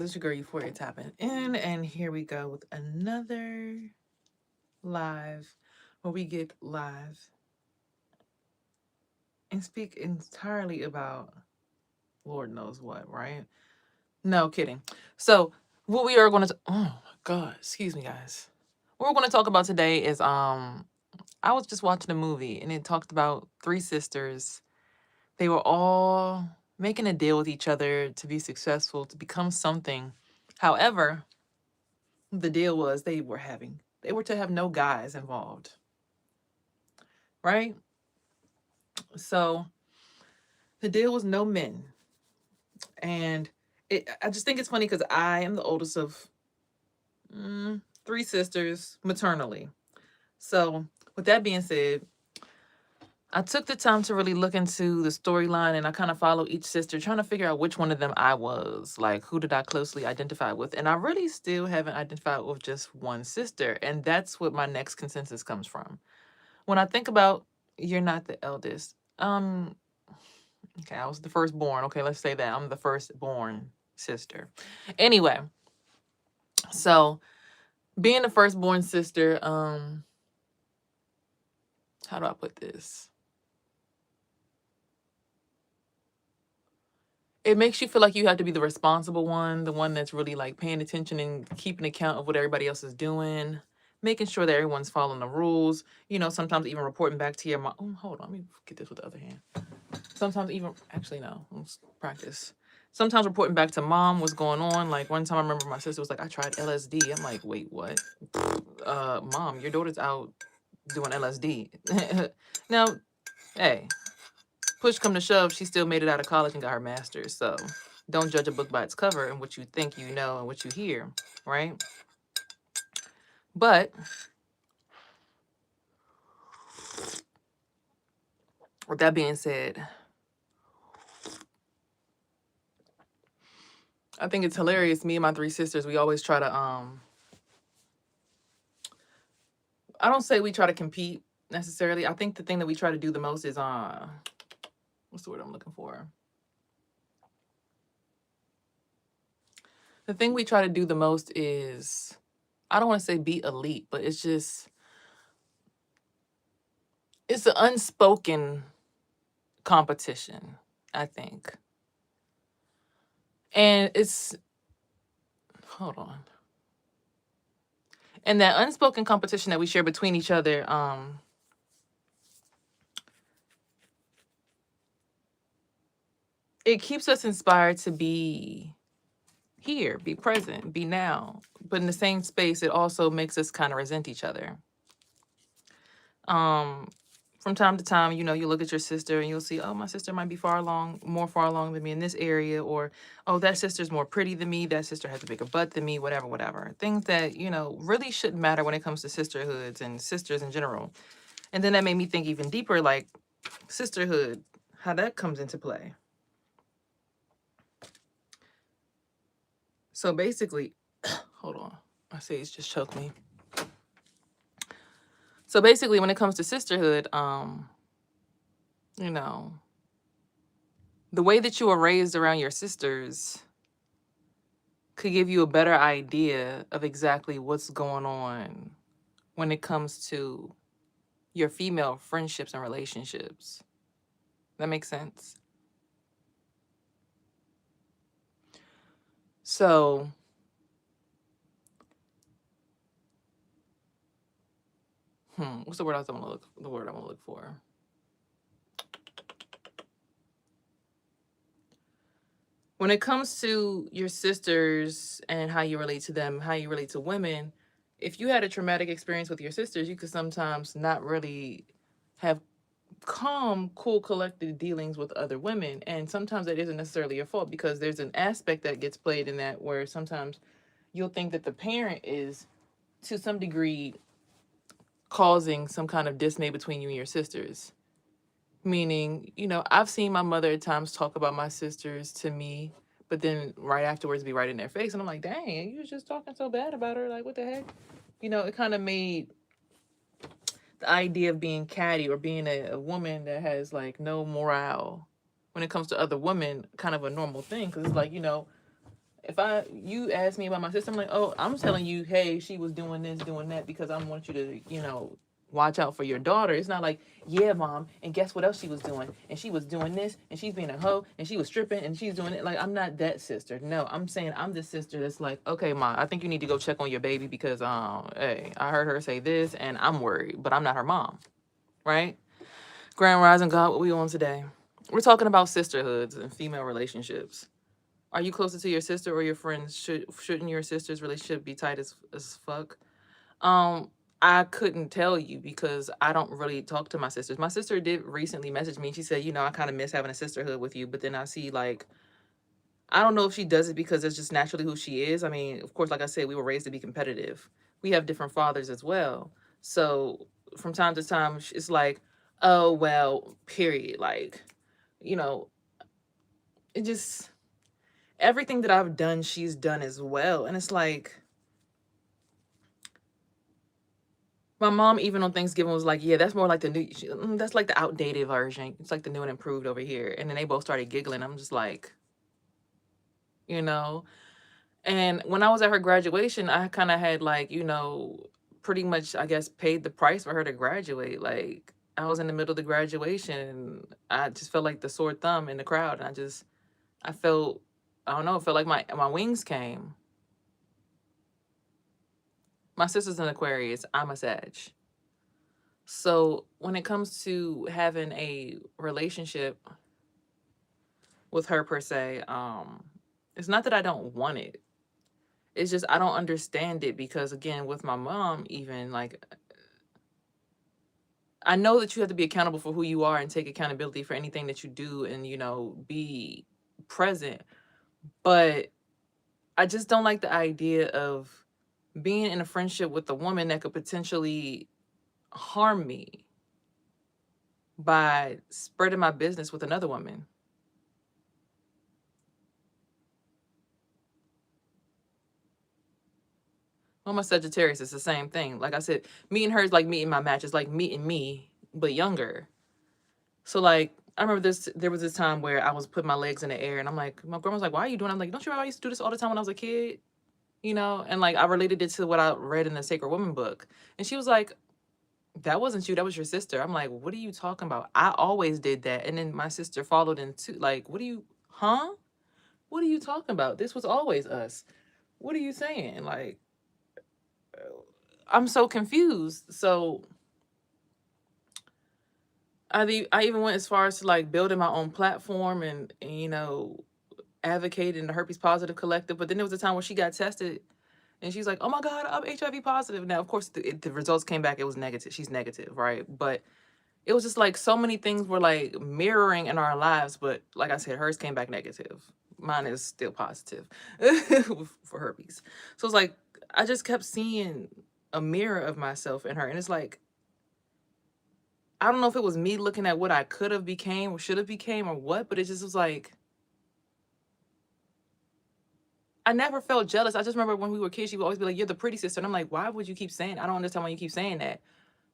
This is your girl Euphoria tapping in, and here we go with another live where we get live and speak entirely about Lord knows what, right? No kidding. So, what we are going to, oh my God, excuse me, guys. What we're going to talk about today is, I was just watching a movie and it talked about three sisters. They were all making a deal with each other to be successful, to become something. However, the deal was they were to have no guys involved, right? So the deal was no men. And I just think it's funny because I am the oldest of three sisters maternally. So with that being said, I took the time to really look into the storyline, and I kind of follow each sister, trying to figure out which one of them I was. Like, who did I closely identify with? And I really still haven't identified with just one sister. And that's what my next consensus comes from. When I think about you're not the eldest, okay, I was the firstborn. Okay, let's say that I'm the firstborn sister. Anyway, so being the firstborn sister, how do I put this? It makes you feel like you have to be the responsible one, the one that's really like paying attention and keeping account of what everybody else is doing, making sure that everyone's following the rules. Sometimes even reporting back to your mom. Oh, hold on, let me get this with the other hand. Sometimes even, actually, no, let's practice. Sometimes reporting back to mom what's going on. Like one time I remember my sister was like, I tried LSD. I'm like, wait, what? Mom, your daughter's out doing LSD. Now, hey, push come to shove, she still made it out of college and got her master's. So don't judge a book by its cover and what you think you know and what you hear, right? But with that being said, I think it's hilarious. Me and my three sisters, we always try to I don't say we try to compete necessarily. I think the thing that we try to do the most is what's the word I'm looking for? The thing we try to do the most is, I don't want to say be elite, but it's an unspoken competition, I think. And hold on. And that unspoken competition that we share between each other, it keeps us inspired to be here, be present, be now. But in the same space, it also makes us kind of resent each other. From time to time, you look at your sister and you'll see, oh, my sister might be more far along than me in this area, or, oh, that sister's more pretty than me, that sister has a bigger butt than me, whatever, whatever. Things that, really shouldn't matter when it comes to sisterhoods and sisters in general. And then that made me think even deeper, like sisterhood, how that comes into play. So basically, hold on, I say it's just choked me. So basically, when it comes to sisterhood, the way that you were raised around your sisters could give you a better idea of exactly what's going on when it comes to your female friendships and relationships. That makes sense? So, what's the word I want to look? The word I want to look for. When it comes to your sisters and how you relate to them, how you relate to women, if you had a traumatic experience with your sisters, you could sometimes not really have calm, cool, collected dealings with other women. And sometimes that isn't necessarily your fault, because there's an aspect that gets played in that where sometimes you'll think that the parent is, to some degree, causing some kind of dismay between you and your sisters. Meaning, I've seen my mother at times talk about my sisters to me, but then right afterwards be right in their face. And I'm like, dang, you was just talking so bad about her. Like, what the heck? It kind of made the idea of being catty or being a woman that has like no morale when it comes to other women kind of a normal thing. Because it's like, If you ask me about my sister, I'm like, oh, I'm telling you, hey, she was doing this, doing that, because I want you to, watch out for your daughter. It's not like, yeah, mom, and guess what else she was doing? And she was doing this, and she's being a hoe, and she was stripping, and she's doing it. Like, I'm not that sister. No, I'm saying I'm the sister that's like, okay, mom, I think you need to go check on your baby because, hey, I heard her say this, and I'm worried, but I'm not her mom, right? Grand Rising God, what we on today? We're talking about sisterhoods and female relationships. Are you closer to your sister or your friends? Shouldn't your sister's relationship be tight as fuck? Um, I couldn't tell you because I don't really talk to my sisters. My sister did recently message me. She said, I kind of miss having a sisterhood with you. But then I see, like, I don't know if she does it because it's just naturally who she is. I mean, of course, like I said, we were raised to be competitive. We have different fathers as well. So from time to time, it's like, oh, well, period. Like, you know, it just, everything that I've done, she's done as well. And it's like, my mom, even on Thanksgiving, was like, yeah, that's more like the new, that's like the outdated version. It's like the new and improved over here. And then they both started giggling. I'm just like, you know. And when I was at her graduation, I kind of had like, pretty much, I guess, paid the price for her to graduate. Like, I was in the middle of the graduation. And I just felt like the sore thumb in the crowd. And I felt, I don't know, it felt like my wings came. My sister's an Aquarius. I'm a Sag. So when it comes to having a relationship with her per se, it's not that I don't want it. It's just I don't understand it because, again, with my mom, even like, I know that you have to be accountable for who you are and take accountability for anything that you do and, be present. But I just don't like the idea of being in a friendship with a woman that could potentially harm me by spreading my business with another woman. I'm a Sagittarius. It's the same thing. Like I said, meeting her is like meeting my match. It's like meeting me, but younger. So like, I remember there was this time where I was putting my legs in the air and I'm like, my grandma's like, why are you doing it? I'm like, don't you remember I used to do this all the time when I was a kid? And like I related it to what I read in the Sacred Woman book. And she was like, that wasn't you, that was your sister. I'm like, what are you talking about? I always did that. And then my sister followed in too. Like, huh? What are you talking about? This was always us. What are you saying? Like, I'm so confused. So I even went as far as to like building my own platform and advocating the Herpes Positive Collective. But then there was a time where she got tested and she's like, oh my God, I'm HIV positive. Now, of course, the results came back. It was negative. She's negative, right? But it was just like so many things were like mirroring in our lives. But like I said, hers came back negative. Mine is still positive for herpes. So it's like, I just kept seeing a mirror of myself in her. And it's like, I don't know if it was me looking at what I could have became or should have became or what, but it just was like, I never felt jealous. I just remember when we were kids, she would always be like, you're the pretty sister. And I'm like, why would you keep saying, I don't understand why you keep saying that.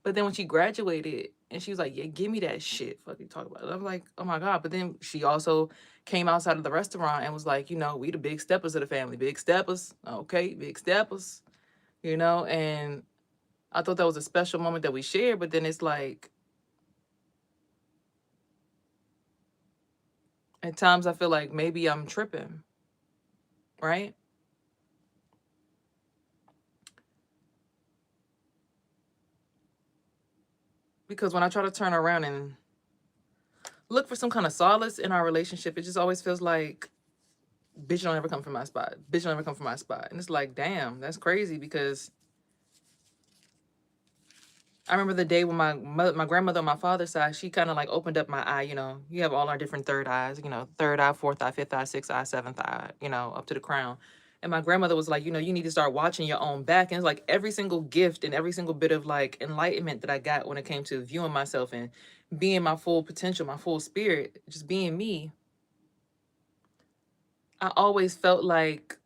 But then when she graduated and she was like, yeah, give me that shit. Fuck you talk about it. I'm like, oh my God. But then she also came outside of the restaurant and was like, we the big steppers of the family. Big steppers. Okay, big steppers. And I thought that was a special moment that we shared. But then it's like, at times I feel like maybe I'm tripping, right? Because when I try to turn around and look for some kind of solace in our relationship, it just always feels like, bitch don't ever come from my spot. Bitch don't ever come from my spot. And it's like, damn, that's crazy because I remember the day when my grandmother on my father's side, she kind of like opened up my eye. You have all our different third eyes, third eye, fourth eye, fifth eye, sixth eye, seventh eye, up to the crown. And my grandmother was like, you need to start watching your own back. And it's like every single gift and every single bit of like enlightenment that I got when it came to viewing myself and being my full potential, my full spirit, just being me. I always felt like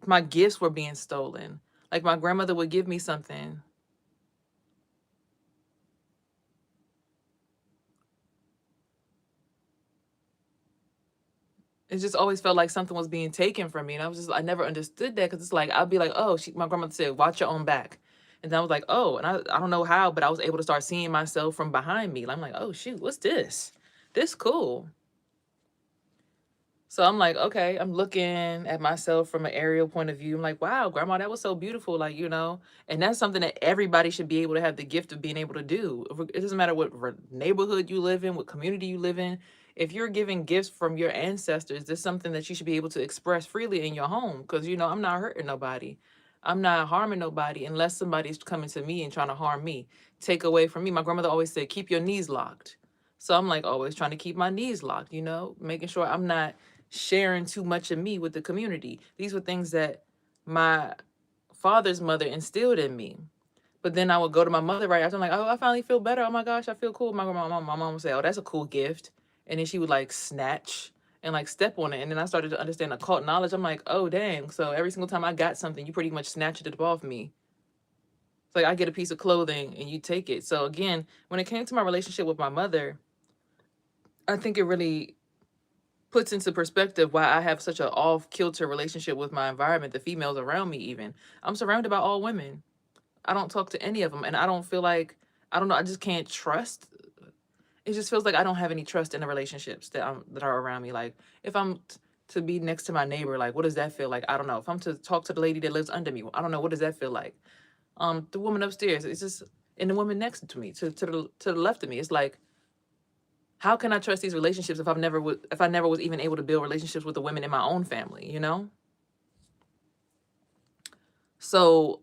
my gifts were being stolen. Like my grandmother would give me something it just always felt like something was being taken from me. And I never understood that, because it's like, I'd be like, oh, my grandmother said, watch your own back. And then I was like, oh, and I don't know how, but I was able to start seeing myself from behind me. I'm like, oh, shoot, what's this? This cool. So I'm like, okay, I'm looking at myself from an aerial point of view. I'm like, wow, grandma, that was so beautiful. Like, and that's something that everybody should be able to have the gift of being able to do. It doesn't matter what neighborhood you live in, what community you live in. If you're giving gifts from your ancestors, there's something that you should be able to express freely in your home. Because, I'm not hurting nobody. I'm not harming nobody unless somebody's coming to me and trying to harm me, take away from me. My grandmother always said, keep your knees locked. So I'm like always trying to keep my knees locked, making sure I'm not sharing too much of me with the community. These were things that my father's mother instilled in me. But then I would go to my mother right after. I'm like, oh, I finally feel better. Oh my gosh, I feel cool. My mom would say, oh, that's a cool gift. And then she would like snatch and like step on it. And then I started to understand occult knowledge. I'm like, oh, dang. So every single time I got something, you pretty much snatched it off me. It's like I get a piece of clothing and you take it. So again, when it came to my relationship with my mother, I think it really puts into perspective why I have such an off-kilter relationship with my environment, the females around me even. I'm surrounded by all women. I don't talk to any of them, and I don't feel like, I don't know, I just can't trust. It just feels like I don't have any trust in the relationships that are around me. Like, if I'm to be next to my neighbor, like, what does that feel like? I don't know. If I'm to talk to the lady that lives under me, I don't know, what does that feel like? The woman upstairs, it's just, and the woman next to me, to the left of me, it's like, how can I trust these relationships if I never was even able to build relationships with the women in my own family, So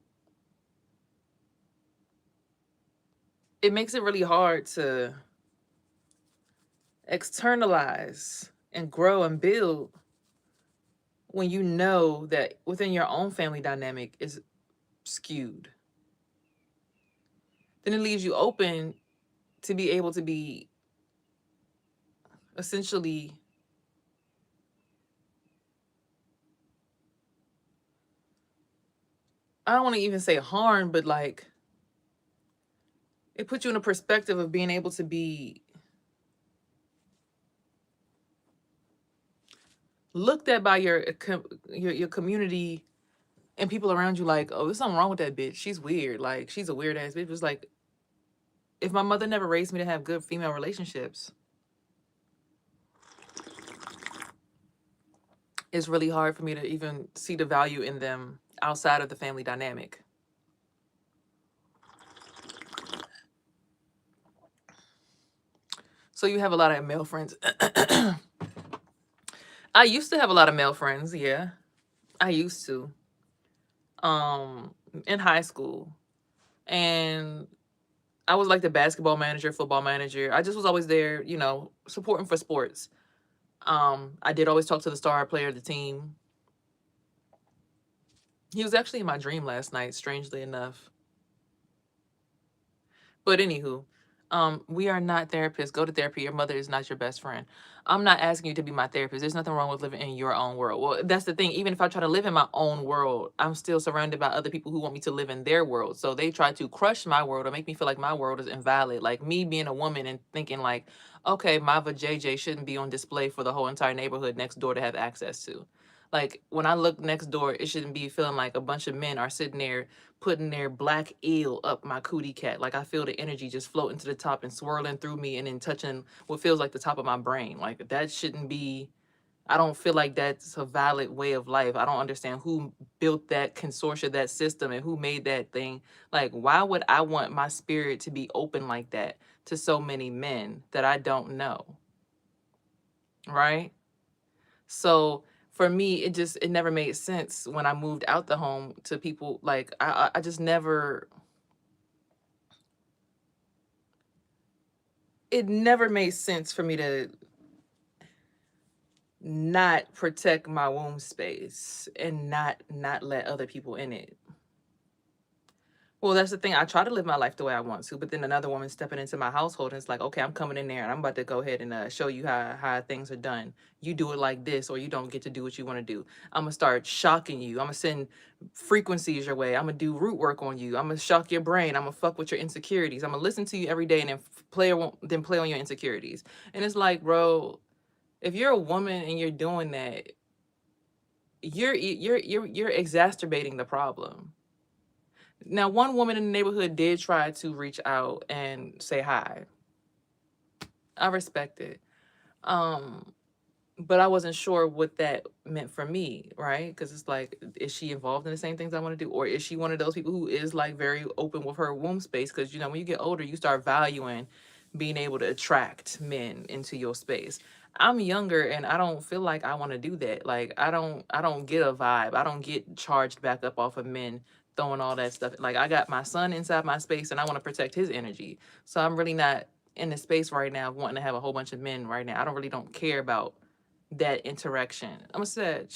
it makes it really hard to externalize and grow and build when you know that within your own family dynamic is skewed. Then it leaves you open to be able to be essentially I don't want to even say harm, but like it puts you in a perspective of being able to be looked at by your community and people around you like, oh, there's something wrong with that bitch. She's weird. Like, she's a weird ass bitch. It's like, if my mother never raised me to have good female relationships, it's really hard for me to even see the value in them outside of the family dynamic. So you have a lot of male friends. I used to have a lot of male friends, yeah. I used to. In high school. And I was like the basketball manager, football manager. I just was always there, supporting for sports. I did always talk to the star player of the team. He was actually in my dream last night, strangely enough. But anywho, we are not therapists. Go to therapy. Your mother is not your best friend. I'm not asking you to be my therapist. There's nothing wrong with living in your own world. Well, that's the thing. Even if I try to live in my own world, I'm still surrounded by other people who want me to live in their world. So they try to crush my world or make me feel like my world is invalid. Like me being a woman and thinking like, okay, my vajayjay shouldn't be on display for the whole entire neighborhood next door to have access to. Like when I look next door, it shouldn't be feeling like a bunch of men are sitting there putting their black eel up my cootie cat. Like I feel the energy just floating to the top and swirling through me and then touching what feels like the top of my brain. Like that shouldn't be, I don't feel like that's a valid way of life. I don't understand who built that consortia, that system, and who made that thing. Like, why would I want my spirit to be open like that to so many men that I don't know? Right? So for me, it never made sense when I moved out the home to people. Like I just never, it never made sense for me to not protect my womb space and not let other people in it. Well, that's the thing. I try to live my life the way I want to, but then another woman stepping into my household and it's like, okay, I'm coming in there and I'm about to go ahead and show you how things are done. You do it like this, or you don't get to do what you want to do. I'm gonna start shocking you. I'm gonna send frequencies your way. I'm gonna do root work on you. I'm gonna shock your brain. I'm gonna fuck with your insecurities. I'm gonna listen to you every day and then play on your insecurities. And it's like, bro, If you're a woman and you're doing that, you're exacerbating the problem. Now, one woman in the neighborhood did try to reach out and say hi. I respect it. Um, but I wasn't sure what that meant for me, right? Because it's like, is she involved in the same things I want to do, or is she one of those people who is like very open with her womb space? Because when you get older, you start valuing being able to attract men into your space. I'm younger and I don't feel like I want to do that. Like I don't get a vibe. I don't get charged back up off of men throwing all that stuff. Like I got my son inside my space and I want to protect his energy. So I'm really not in the space right now of wanting to have a whole bunch of men right now. I don't care about that interaction. I'm a Sag.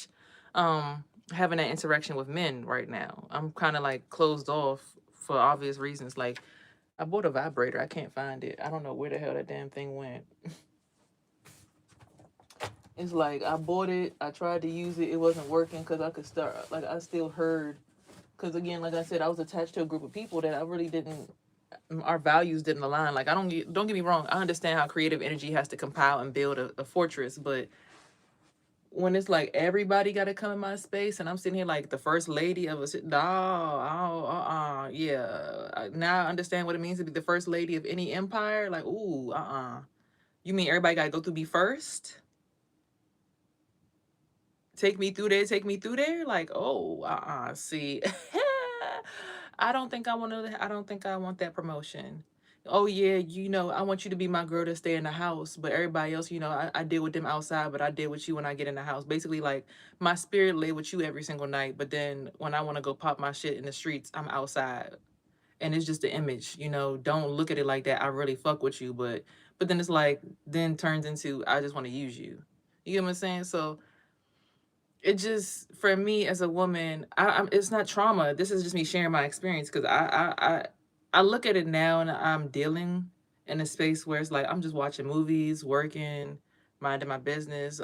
Having that interaction with men right now. I'm kind of like closed off for obvious reasons. Like I bought a vibrator. I can't find it. I don't know where the hell that damn thing went. It's like I bought it. I tried to use it. It wasn't working because I could start. Like I still heard. Because again, like I said, I was attached to a group of people that I really didn't. Our values didn't align. Like don't get me wrong. I understand how creative energy has to compile and build a fortress, but when it's like everybody got to come in my space and I'm sitting here like the first lady of a no, yeah. Now I understand what it means to be the first lady of any empire. Like, ooh, you mean everybody got to go through me first? Take me through there, take me through there? Like, oh, see. I don't think I want that promotion. Oh yeah, I want you to be my girl to stay in the house, but everybody else, I deal with them outside, but I deal with you when I get in the house. Basically, like my spirit lay with you every single night, but then when I want to go pop my shit in the streets, I'm outside. And it's just the image, don't look at it like that. I really fuck with you, but then it's like then turns into I just want to use you. You get what I'm saying? So it just for me as a woman, it's not trauma. This is just me sharing my experience because I look at it now and I'm dealing in a space where it's like I'm just watching movies, working, minding my business,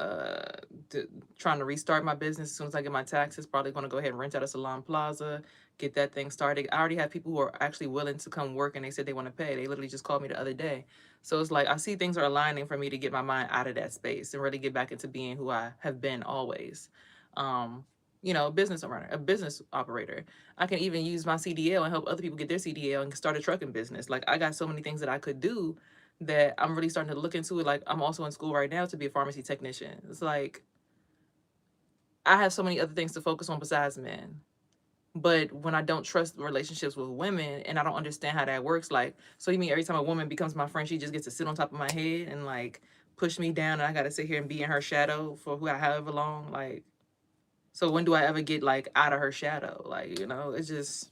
trying to restart my business as soon as I get my taxes. Probably going to go ahead and rent out a salon plaza, get that thing started. I already have people who are actually willing to come work and they said they want to pay. They literally just called me the other day. So it's like I see things are aligning for me to get my mind out of that space and really get back into being who I have been always. um a business owner, a business operator. I can even use my CDL and help other people get their CDL and start a trucking business. Like I got so many things that I could do that I'm really starting to look into it. Like I'm also in school right now to be a pharmacy technician. It's like I have so many other things to focus on besides men. But when I don't trust relationships with women and I don't understand how that works, like, so you mean every time a woman becomes my friend, she just gets to sit on top of my head and like push me down and I got to sit here and be in her shadow for however long? Like, so when do I ever get like out of her shadow? Like, it's just.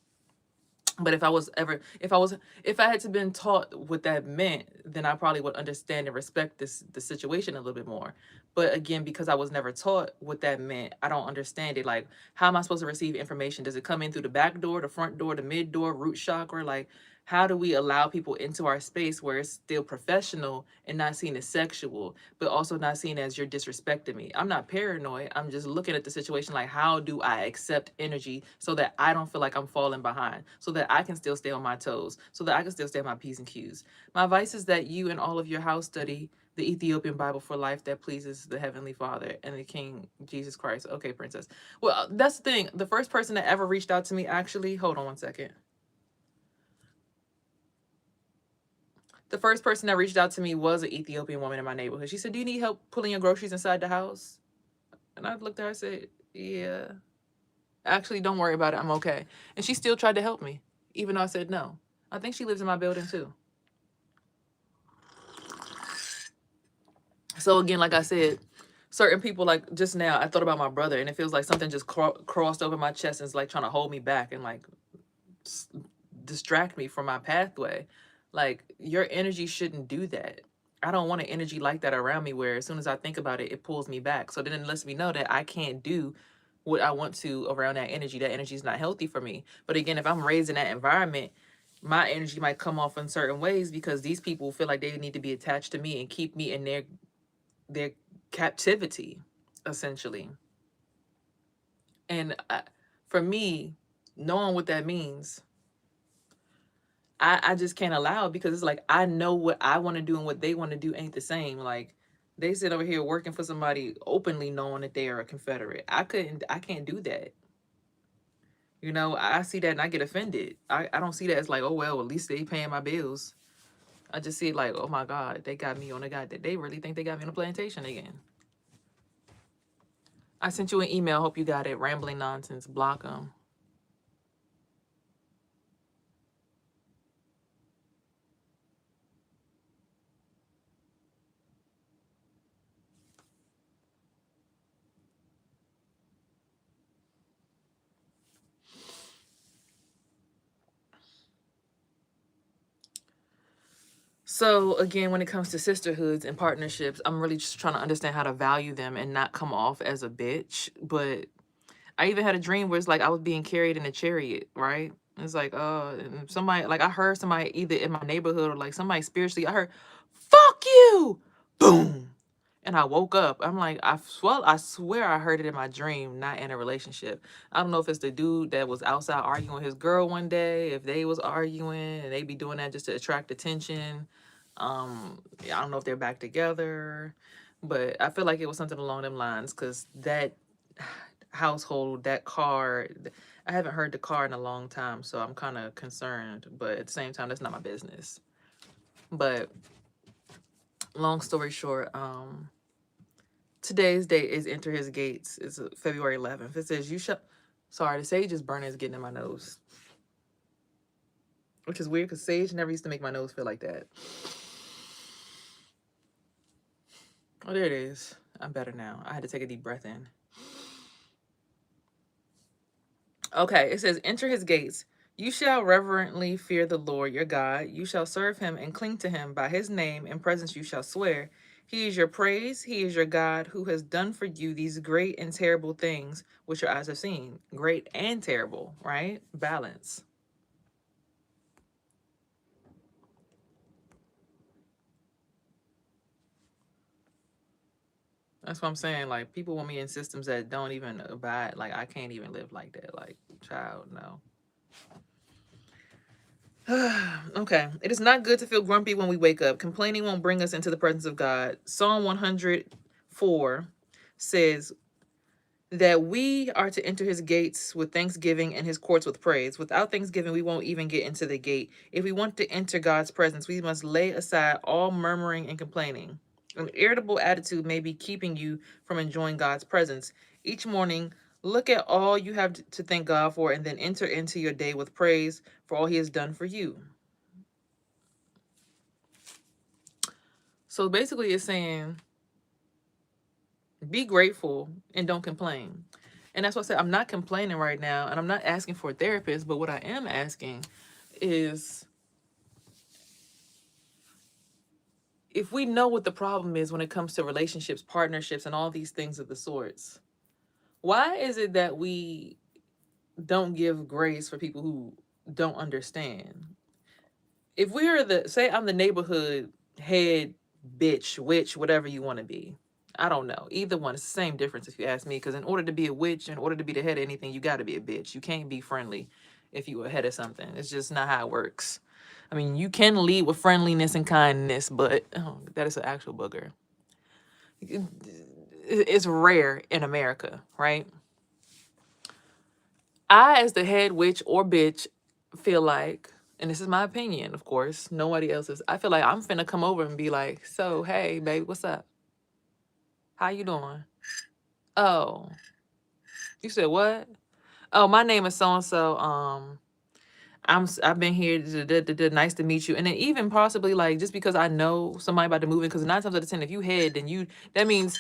But if I had to been taught what that meant, then I probably would understand and respect the situation a little bit more. But again, because I was never taught what that meant, I don't understand it. Like, how am I supposed to receive information? Does it come in through the back door, the front door, the mid door, root chakra? Like, how do we allow people into our space where it's still professional and not seen as sexual, but also not seen as you're disrespecting me? I'm not paranoid. I'm just looking at the situation like, how do I accept energy so that I don't feel like I'm falling behind, so that I can still stay on my toes, so that I can still stay on my P's and Q's? My advice is that you and all of your house study the Ethiopian Bible for life that pleases the Heavenly Father and the King Jesus Christ. Okay, princess. Well, that's the thing. The first person that ever reached out to me, actually, hold on one second. The first person that reached out to me was an Ethiopian woman in my neighborhood. She said, "Do you need help pulling your groceries inside the house?" And I looked at her and said, "Yeah. Actually, don't worry about it. I'm okay." And she still tried to help me, even though I said no. I think she lives in my building too. So again, like I said, certain people, like just now, I thought about my brother, and it feels like something just crossed over my chest and is like trying to hold me back and like distract me from my pathway. Like, your energy shouldn't do that. I don't want an energy like that around me where as soon as I think about it, it pulls me back. So then it lets me know that I can't do what I want to around that energy. That energy is not healthy for me. But again, if I'm raised in that environment, my energy might come off in certain ways because these people feel like they need to be attached to me and keep me in their captivity, essentially. And for me, knowing what that means, I just can't allow it because it's like I know what I want to do and what they want to do ain't the same. Like, They sit over here working for somebody openly knowing that they are a Confederate. I can't do that. You know, I see that and I get offended. I don't see that as like, oh well, at least they paying my bills. I just see it like, oh my God, they got me on the guy that they really think they got me on a plantation again. I sent you an email. Hope you got it. Rambling nonsense. Block them. So again, when it comes to sisterhoods and partnerships, I'm really just trying to understand how to value them and not come off as a bitch. But I even had a dream where it's like I was being carried in a chariot, right? It's like, and somebody, like I heard somebody either in my neighborhood or like somebody spiritually, I heard, fuck you, boom. And I woke up. I'm like, I swear I heard it in my dream, not in a relationship. I don't know if it's the dude that was outside arguing with his girl one day, if they was arguing and they be doing that just to attract attention. Yeah, I don't know if they're back together, but I feel like it was something along them lines because that household, that car, I haven't heard the car in a long time, so I'm kind of concerned, but at the same time, that's not my business. But long story short, today's date is enter his gates. It's February 11th. It says, you shall, sorry, the sage is burning, is getting in my nose, which is weird because sage never used to make my nose feel like that. Oh, there it is. I'm better now. I had to take a deep breath in. Okay, it says, enter his gates. You shall reverently fear the Lord your God. You shall serve him and cling to him. By his name and presence you shall swear. He is your praise. He is your God who has done for you these great and terrible things which your eyes have seen. Great and terrible, right? Balance. That's what I'm saying. Like, people want me in systems that don't even abide. Like, I can't even live like that. Like, child, no. Okay. It is not good to feel grumpy when we wake up. Complaining won't bring us into the presence of God. Psalm 104 says that we are to enter his gates with thanksgiving and his courts with praise. Without thanksgiving, we won't even get into the gate. If we want to enter God's presence, we must lay aside all murmuring and complaining. An irritable attitude may be keeping you from enjoying God's presence. Each morning, look at all you have to thank God for and then enter into your day with praise for all he has done for you. So basically it's saying, be grateful and don't complain. And that's what I said. I'm not complaining right now, and I'm not asking for a therapist, but what I am asking is, if we know what the problem is when it comes to relationships, partnerships, and all these things of the sorts, why is it that we don't give grace for people who don't understand? If we are say I'm the neighborhood head bitch, witch, whatever you want to be. I don't know. Either one. It's the same difference if you ask me. Because in order to be a witch, in order to be the head of anything, you got to be a bitch. You can't be friendly if you ahead of something. It's just not how it works. I mean, you can lead with friendliness and kindness, but that is an actual booger. It's rare in America, right? I, as the head witch or bitch, feel like, and this is my opinion, of course, nobody else's. I feel like I'm finna come over and be like, so, hey, baby, what's up? How you doing? Oh, you said what? Oh, my name is so and so. I've been here. Nice to meet you. And then even possibly like just because I know somebody about to move in, because 9 times out of 10, if you head, then that means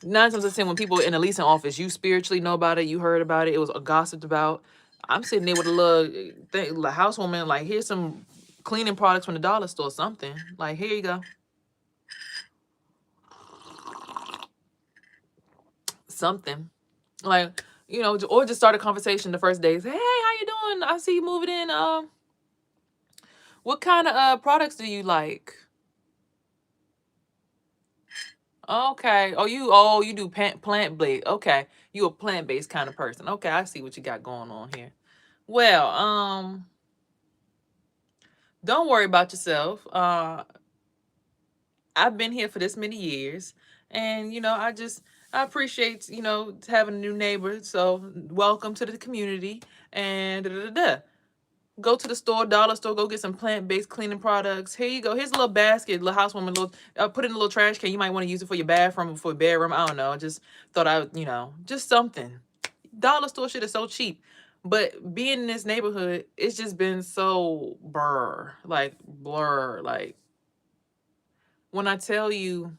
9 times out of 10 when people in a leasing office, you spiritually know about it, you heard about it, it was gossiped about. I'm sitting there with a little thing, like housewoman, like here's some cleaning products from the dollar store, something. Like here you go, something. Like, or just start a conversation the first day. Say, hey, how you doing? I see you moving in. What kind of products do you like? Okay. You do plant-based. Okay. You a plant-based kind of person. Okay, I see what you got going on here. Well, don't worry about yourself. I've been here for this many years, And, I appreciate, having a new neighbor. So welcome to the community. And da, da, da, da. Go to the store, dollar store, go get some plant-based cleaning products. Here you go. Here's a little basket, little housewarming, put it in a little trash can. You might want to use it for your bathroom or for your bedroom. I don't know. I just thought I would, just something. Dollar store shit is so cheap. But being in this neighborhood, it's just been so blur. Like, when I tell you,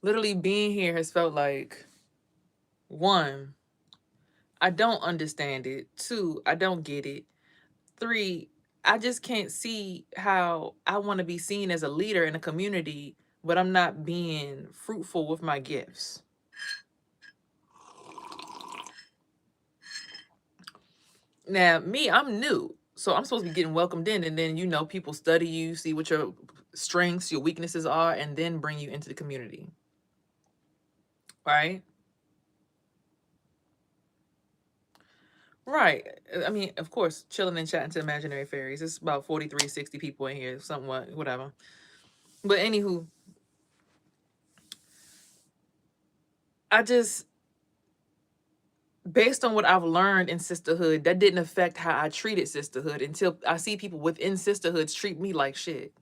literally being here has felt like, one, I don't understand it. Two, I don't get it. Three, I just can't see how I want to be seen as a leader in a community, but I'm not being fruitful with my gifts. Now, me, I'm new. So I'm supposed to be getting welcomed in, and then, people study you, see what your strengths, your weaknesses are, and then bring you into the community. Right? Right. I mean, of course, chilling and chatting to imaginary fairies. It's about 43, 60 people in here, somewhat, whatever. But anywho, I just, based on what I've learned in sisterhood, that didn't affect how I treated sisterhood until I see people within sisterhoods treat me like shit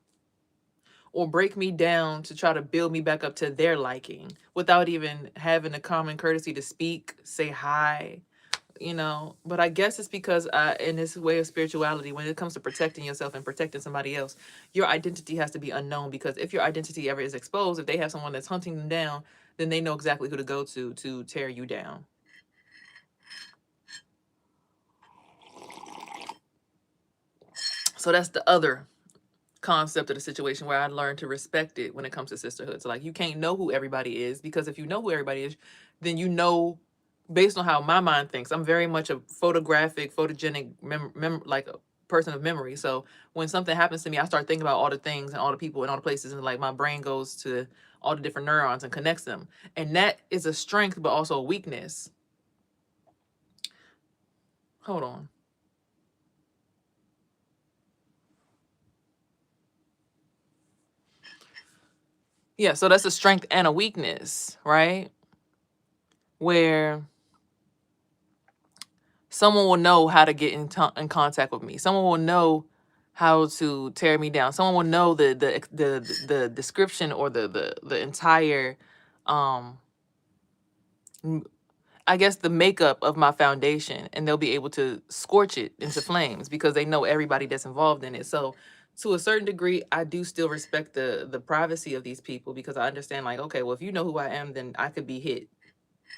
or break me down to try to build me back up to their liking without even having the common courtesy to speak, say hi, But I guess it's because in this way of spirituality, when it comes to protecting yourself and protecting somebody else, your identity has to be unknown, because if your identity ever is exposed, if they have someone that's hunting them down, then they know exactly who to go to tear you down. So that's the other concept of the situation, where I learned to respect it when it comes to sisterhood. So, like, you can't know who everybody is, because if you know who everybody is, then based on how my mind thinks. I'm very much a photogenic, like a person of memory. So when something happens to me, I start thinking about all the things and all the people and all the places, and like my brain goes to all the different neurons and connects them. And that is a strength, but also a weakness. Hold on. Yeah, so that's a strength and a weakness, right? Where someone will know how to get in contact with me. Someone will know how to tear me down. Someone will know the description, or the entire, um, I guess, the makeup of my foundation, and they'll be able to scorch it into flames because they know everybody that's involved in it. So, to a certain degree, I do still respect the privacy of these people, because I understand, like, okay, well, if you know who I am, then I could be hit,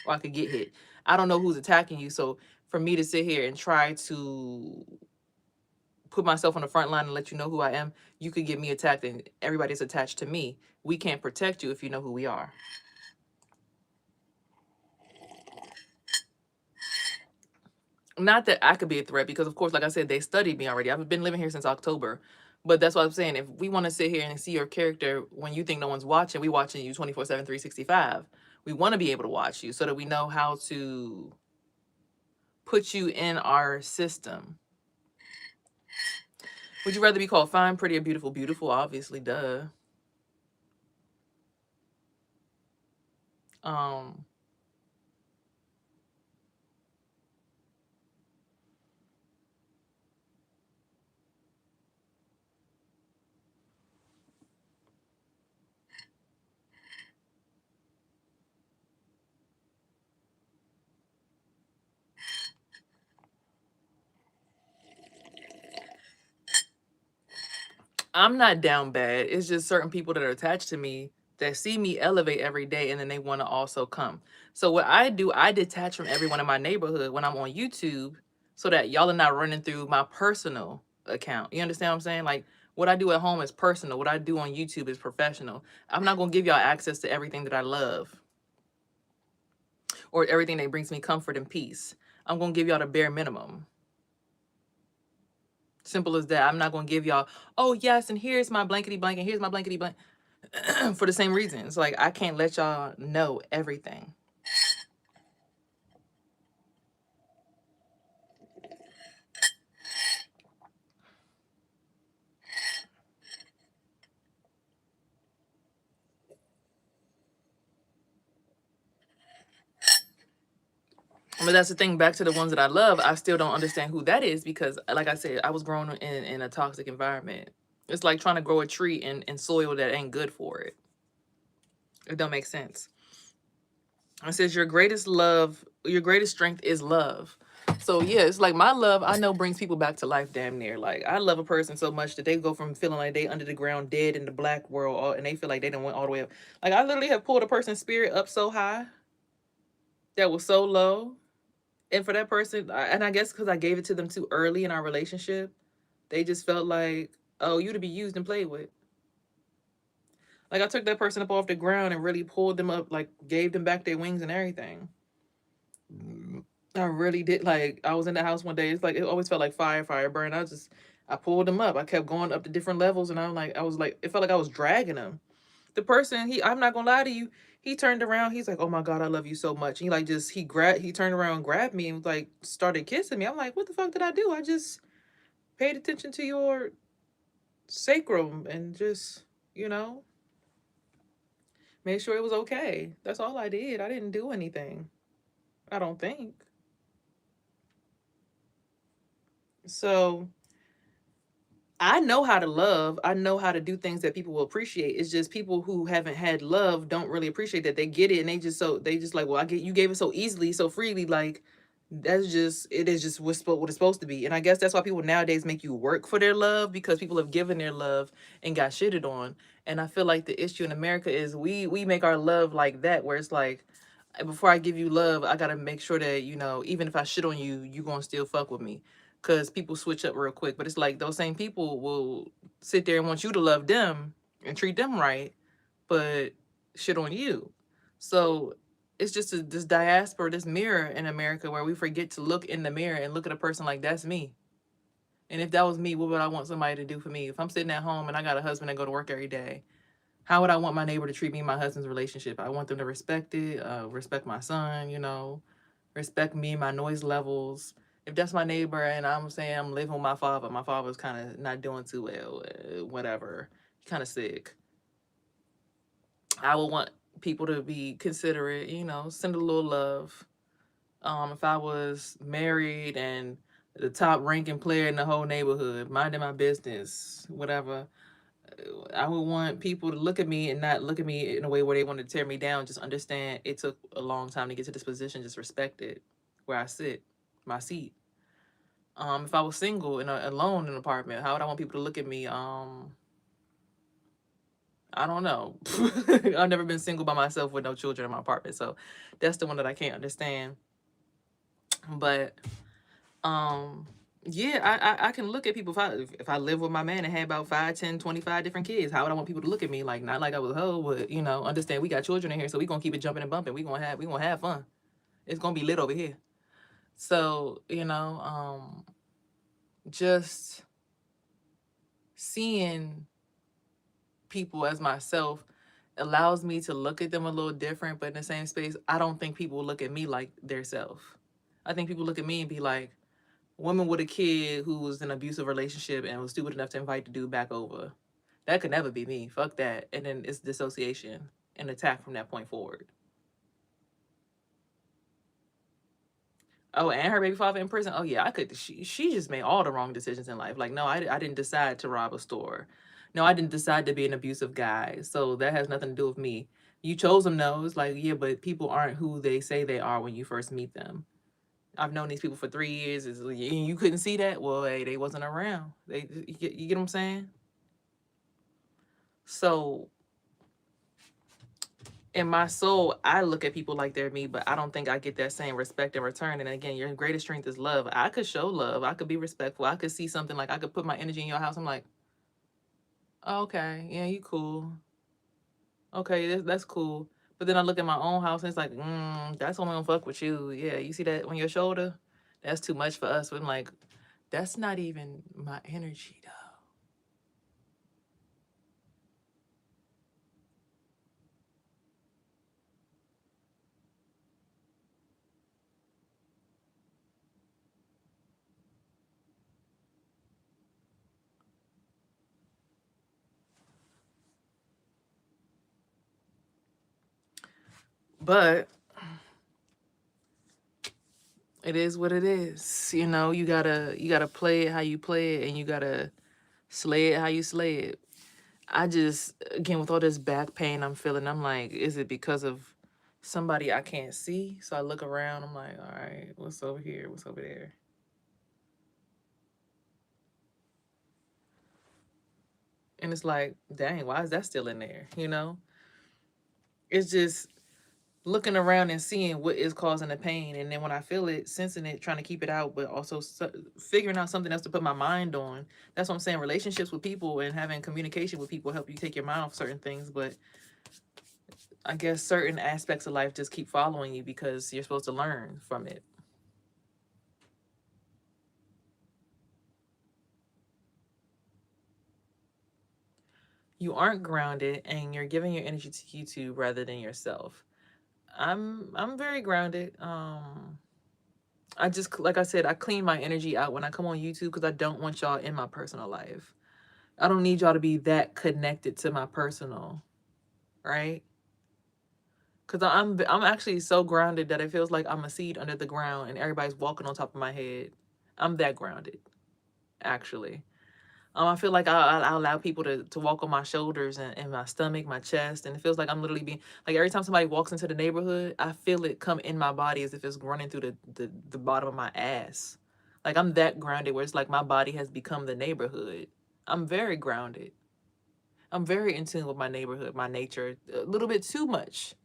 or I could get hit. I don't know who's attacking you, so for me to sit here and try to put myself on the front line and let you know who I am, you could get me attacked, and everybody's attached to me. We can't protect you if you know who we are. Not that I could be a threat, because of course, like I said, they studied me already. I've been living here since October. But that's what I'm saying. If we want to sit here and see your character when you think no one's watching, we watching you 24/7, 365. We want to be able to watch you so that we know how to put you in our system. Would you rather be called fine, pretty, or beautiful? Beautiful, obviously, duh. Um, I'm not down bad. It's just certain people that are attached to me that see me elevate every day, and then they want to also come. So what I do, I detach from everyone in my neighborhood when I'm on YouTube, so that y'all are not running through my personal account. You understand what I'm saying? Like, what I do at home is personal. What I do on YouTube is professional. I'm not going to give y'all access to everything that I love, or everything that brings me comfort and peace. I'm going to give y'all the bare minimum. Simple as that. I'm not going to give y'all, oh, yes, and here's my blankety blank, and here's my blankety blank. For the same reasons. Like, I can't let y'all know everything. But that's the thing, back to the ones that I love, I still don't understand who that is because, like I said, I was grown in a toxic environment. It's like trying to grow a tree in soil that ain't good for it. It don't make sense. It says your greatest strength is love. So yeah, it's like my love, I know, brings people back to life damn near. Like I love a person so much that they go from feeling like they under the ground dead in the black world, and they feel like they done went all the way up. Like I literally have pulled a person's spirit up so high that was so low. And for that person, and I guess because I gave it to them too early in our relationship, they just felt like, oh, you to be used and played with. Like I took that person up off the ground and really pulled them up, like gave them back their wings and everything. I really did. Like I was in the house one day. It's like it always felt like fire burn. I pulled them up. I kept going up to different levels, and I was like, it felt like I was dragging them. The person, I'm not gonna lie to you. He turned around. He's like, "Oh my God, I love you so much." He like he turned around and grabbed me and like started kissing me. I'm like, "What the fuck did I do? I just paid attention to your sacrum and just, you know, made sure it was okay. That's all I did. I didn't do anything. I don't think." So I know how to love. I know how to do things that people will appreciate. It's just people who haven't had love don't really appreciate that. They get it and they just like, well, you gave it so easily, so freely. Like it is just what it's supposed to be. And I guess that's why people nowadays make you work for their love, because people have given their love and got shitted on. And I feel like the issue in America is we make our love like that, where it's like, before I give you love, I gotta make sure that, even if I shit on you, you gonna still fuck with me. Cause people switch up real quick. But it's like those same people will sit there and want you to love them and treat them right, but shit on you. So it's just this diaspora, this mirror in America, where we forget to look in the mirror and look at a person like, that's me. And if that was me, what would I want somebody to do for me? If I'm sitting at home and I got a husband that go to work every day, how would I want my neighbor to treat me and my husband's relationship? I want them to respect it, respect my son, respect me, my noise levels. If that's my neighbor and I'm saying I'm living with my father's kind of not doing too well, whatever, kind of sick, I would want people to be considerate, send a little love. If I was married and the top ranking player in the whole neighborhood, minding my business, whatever, I would want people to look at me and not look at me in a way where they want to tear me down. Just understand it took a long time to get to this position. Just respect it, where I sit, my seat. If I was single and alone in an apartment, how would I want people to look at me? I don't know. I've never been single by myself with no children in my apartment, so that's the one that I can't understand. But yeah, I can look at people. If I live with my man and had about 5, 10, 25 different kids, how would I want people to look at me? Like, not like I was a hoe, but understand we got children in here, so we gonna keep it jumping and bumping. We gonna have fun. It's gonna be lit over here. So, just seeing people as myself allows me to look at them a little different, but in the same space, I don't think people look at me like their self. I think people look at me and be like, woman with a kid who was in an abusive relationship and was stupid enough to invite the dude back over. That could never be me. Fuck that. And then it's dissociation and attack from that point forward. Oh, and her baby father in prison. Oh yeah, I could. She just made all the wrong decisions in life. Like, no, I didn't decide to rob a store. No, I didn't decide to be an abusive guy. So that has nothing to do with me. You chose them, though. It's like, yeah, but people aren't who they say they are when you first meet them. I've known these people for 3 years. You couldn't see that? Well, hey, they wasn't around. You get what I'm saying? So in my soul, I look at people like they're me, but I don't think I get that same respect in return. And again, your greatest strength is love. I could show love. I could be respectful. I could see something, like I could put my energy in your house. I'm like, oh, okay, yeah, you cool. Okay, that's cool. But then I look at my own house and it's like, that's only gonna fuck with you. Yeah, you see that on your shoulder? That's too much for us. But I'm like, that's not even my energy though. But It is what it is. You know, you gotta play it how you play it, and you gotta slay it how you slay it. I just, again, with all this back pain I'm feeling, I'm like, is it because of somebody I can't see? So I look around, I'm like, all right, what's over here? What's over there? And it's like, dang, why is that still in there? You know? It's just looking around and seeing what is causing the pain. And then when I feel it, sensing it, trying to keep it out, but also figuring out something else to put my mind on. That's what I'm saying. Relationships with people and having communication with people help you take your mind off certain things. But I guess certain aspects of life just keep following you because you're supposed to learn from it. You aren't grounded and you're giving your energy to YouTube rather than yourself. I'm very grounded. I just, like I said, I clean my energy out when I come on YouTube because I don't want y'all in my personal life. I don't need y'all to be that connected to my personal, right? Because I'm actually so grounded that it feels like I'm a seed under the ground and everybody's walking on top of my head. I'm that grounded, actually. I feel like I allow people to walk on my shoulders and my stomach, my chest, and it feels like I'm literally being like every time somebody walks into the neighborhood, I feel it come in my body as if it's running through the bottom of my ass. Like I'm that grounded where it's like my body has become the neighborhood. I'm very grounded. I'm very in tune with my neighborhood, my nature, a little bit too much.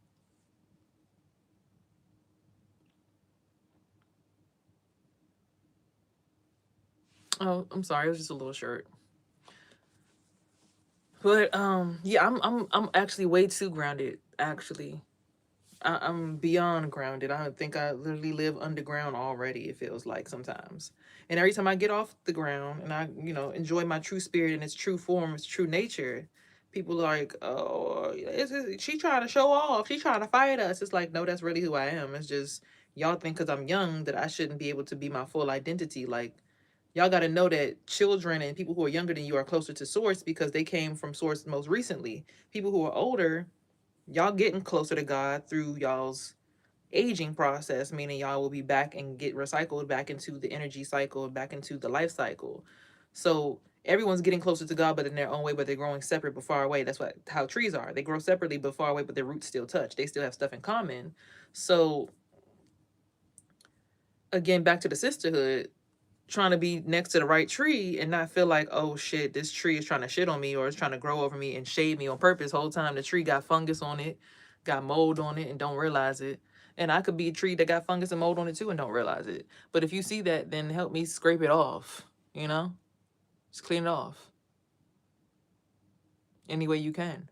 Oh, I'm sorry, it was just a little shirt. But yeah, I'm actually way too grounded, actually. I'm beyond grounded. I think I literally live underground already, it feels like sometimes. And every time I get off the ground and I, enjoy my true spirit in its true form, its true nature, people are like, oh, she trying to show off. She trying to fight us. It's like, no, that's really who I am. It's just y'all think because I'm young that I shouldn't be able to be my full identity. Like, y'all got to know that children and people who are younger than you are closer to source because they came from source most recently. People who are older, y'all getting closer to God through y'all's aging process, meaning y'all will be back and get recycled back into the energy cycle, back into the life cycle. So everyone's getting closer to God, but in their own way, but they're growing separate but far away. That's how trees are. They grow separately but far away, but their roots still touch. They still have stuff in common. So again, back to the sisterhood, trying to be next to the right tree and not feel like, oh shit, this tree is trying to shit on me or it's trying to grow over me and shade me on purpose. Whole time the tree got fungus on it, got mold on it, and don't realize it. And I could be a tree that got fungus and mold on it too and don't realize it. But if you see that, then help me scrape it off, Just clean it off any way you can.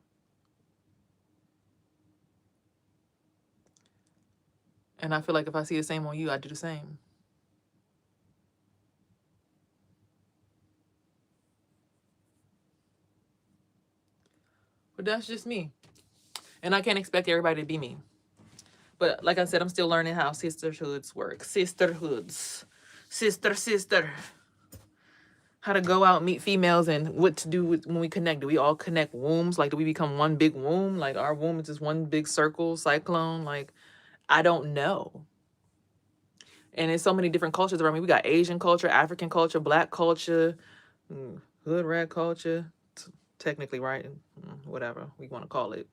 And I feel like if I see the same on you, I do the same. But that's just me. And I can't expect everybody to be me. But like I said, I'm still learning how sisterhoods work. Sisterhoods. Sister. How to go out and meet females and what to do when we connect. Do we all connect wombs? Like, do we become one big womb? Like, our womb is just one big circle, cyclone? Like, I don't know. And there's so many different cultures around me. We got Asian culture, African culture, Black culture, hood rat culture. Technically, right? Whatever we want to call it.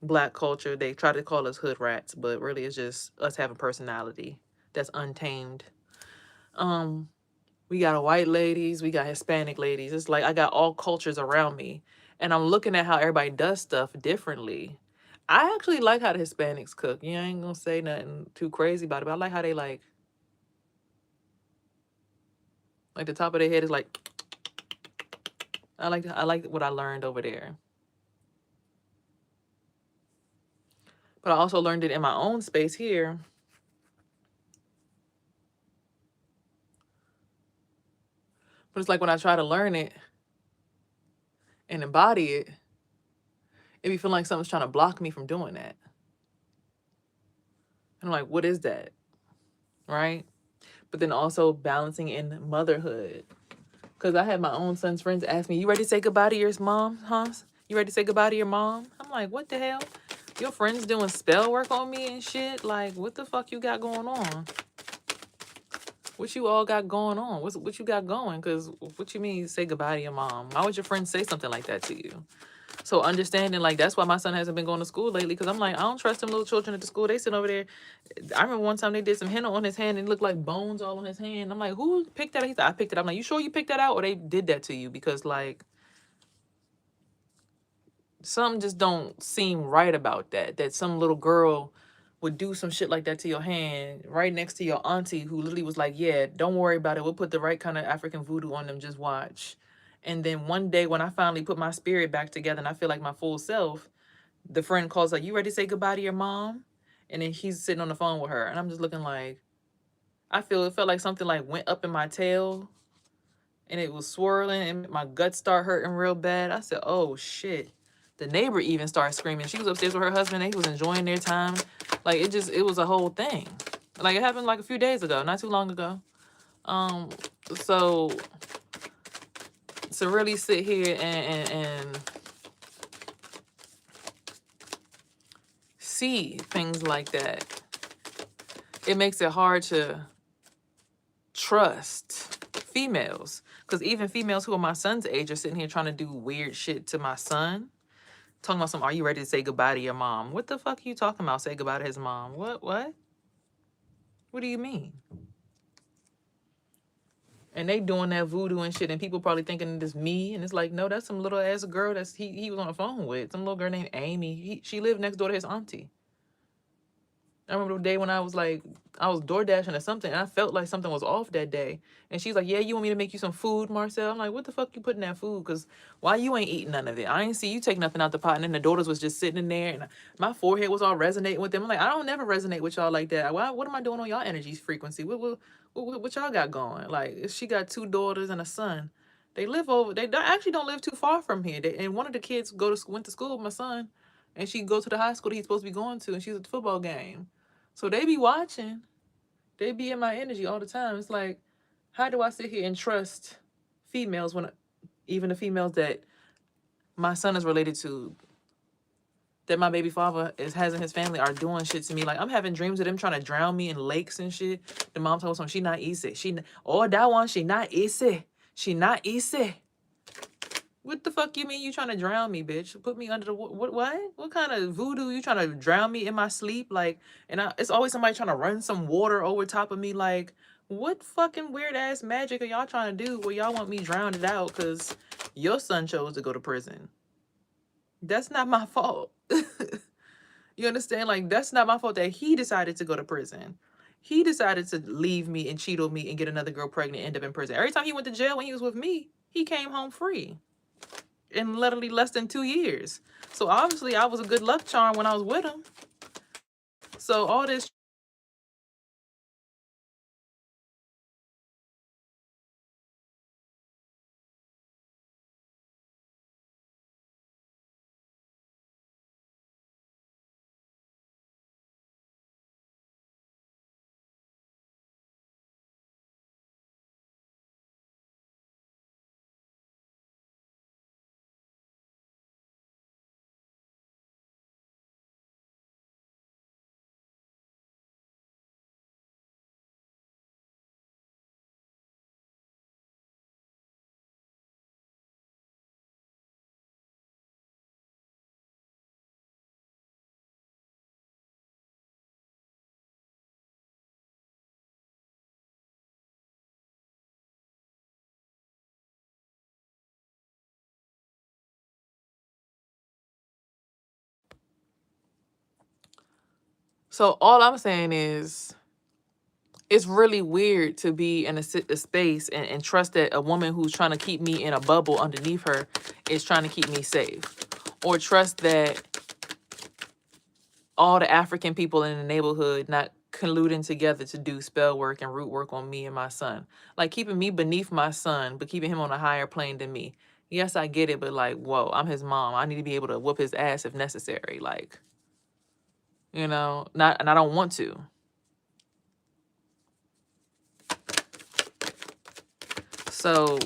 Black culture. They try to call us hood rats, but really it's just us having personality that's untamed. We got white ladies, we got Hispanic ladies. It's like I got all cultures around me. And I'm looking at how everybody does stuff differently. I actually like how the Hispanics cook. I ain't gonna say nothing too crazy about it, but I like how they like the top of their head is like I like what I learned over there. But I also learned it in my own space here. But it's like when I try to learn it and embody it, it be feeling like something's trying to block me from doing that. And I'm like, what is that? Right? But then also balancing in motherhood. Because I had my own son's friends ask me, you ready to say goodbye to your mom, huh? You ready to say goodbye to your mom? I'm like, what the hell? Your friends doing spell work on me and shit. Like, what the fuck you got going on? What you all got going on? What you got going? Because what you mean say goodbye to your mom? Why would your friends say something like that to you? So understanding, like, that's why my son hasn't been going to school lately, because I'm like, I don't trust them little children at the school. They sit over there. I remember one time they did some henna on his hand and it looked like bones all on his hand. I'm like, who picked that? He said, I picked it up. I'm like, you sure you picked that out, or they did that to you? Because, like, something just don't seem right about that. That some little girl would do some shit like that to your hand right next to your auntie, who literally was like, yeah, don't worry about it. We'll put the right kind of African voodoo on them. Just watch. And then one day when I finally put my spirit back together and I feel like my full self, the friend calls like, you ready to say goodbye to your mom? And then he's sitting on the phone with her. And I'm just looking like, it felt like something like went up in my tail and it was swirling and my guts start hurting real bad. I said, oh shit. The neighbor even started screaming. She was upstairs with her husband. They was enjoying their time. Like, it was a whole thing. Like, it happened like a few days ago, not too long ago. So to really sit here and see things like that, it makes it hard to trust females. Because even females who are my son's age are sitting here trying to do weird shit to my son. Talking about some, are you ready to say goodbye to your mom? What the fuck are you talking about? Say goodbye to his mom. What? What do you mean? And they doing that voodoo and shit, and people probably thinking it's me. And it's like, no, that's some little ass girl that's he was on the phone with. Some little girl named Amy. She lived next door to his auntie. I remember the day when I was door dashing or something, and I felt like something was off that day. And she's like, yeah, you want me to make you some food, Marcel? I'm like, what the fuck you putting in that food? Because why you ain't eating none of it? I ain't see you take nothing out the pot. And then the daughters was just sitting in there, and my forehead was all resonating with them. I'm like, I don't never resonate with y'all like that. What am I doing on y'all energy's frequency? What y'all got going? Like, she got 2 daughters and a son. They live over, actually don't live too far from here. And one of the kids went to school with my son, and she go to the high school that he's supposed to be going to, and she's at the football game. So they be watching. They be in my energy all the time. It's like, how do I sit here and trust females when even the females that my son is related to, that my baby father has in his family, are doing shit to me? Like, I'm having dreams of them trying to drown me in lakes and shit. The mom told me, she not easy. That one, she not easy. She not easy. What the fuck you mean you trying to drown me, bitch? Put me under the what? What kind of voodoo you trying to drown me in my sleep? Like, it's always somebody trying to run some water over top of me. Like, what fucking weird ass magic are y'all trying to do where y'all want me drowned out because your son chose to go to prison? That's not my fault. You understand? Like, that's not my fault that he decided to go to prison. He decided to leave me and cheat on me and get another girl pregnant, end up in prison. Every time he went to jail when he was with me, he came home free in literally less than 2 years. So obviously I was a good luck charm when I was with him. So all this. So all I'm saying is, it's really weird to be in a space and trust that a woman who's trying to keep me in a bubble underneath her is trying to keep me safe. Or trust that all the African people in the neighborhood not colluding together to do spell work and root work on me and my son. Like, keeping me beneath my son, but keeping him on a higher plane than me. Yes, I get it, but like, whoa, I'm his mom. I need to be able to whoop his ass if necessary. Like, and I don't want to. So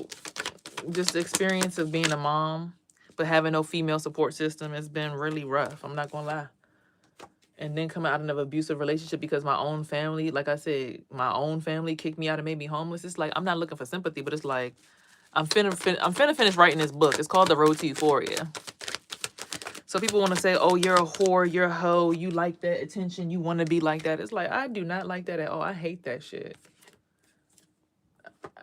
just the experience of being a mom, but having no female support system has been really rough. I'm not gonna lie. and then coming out of an abusive relationship because my own family, like I said, my own family kicked me out and made me homeless. It's like I'm not looking for sympathy, but it's like I'm finna finish writing this book. It's called The Road to Euphoria. So people want to say, "Oh, you're a whore, you're a hoe, you like that attention, you want to be like that." It's like I do not like that at all. I hate that shit.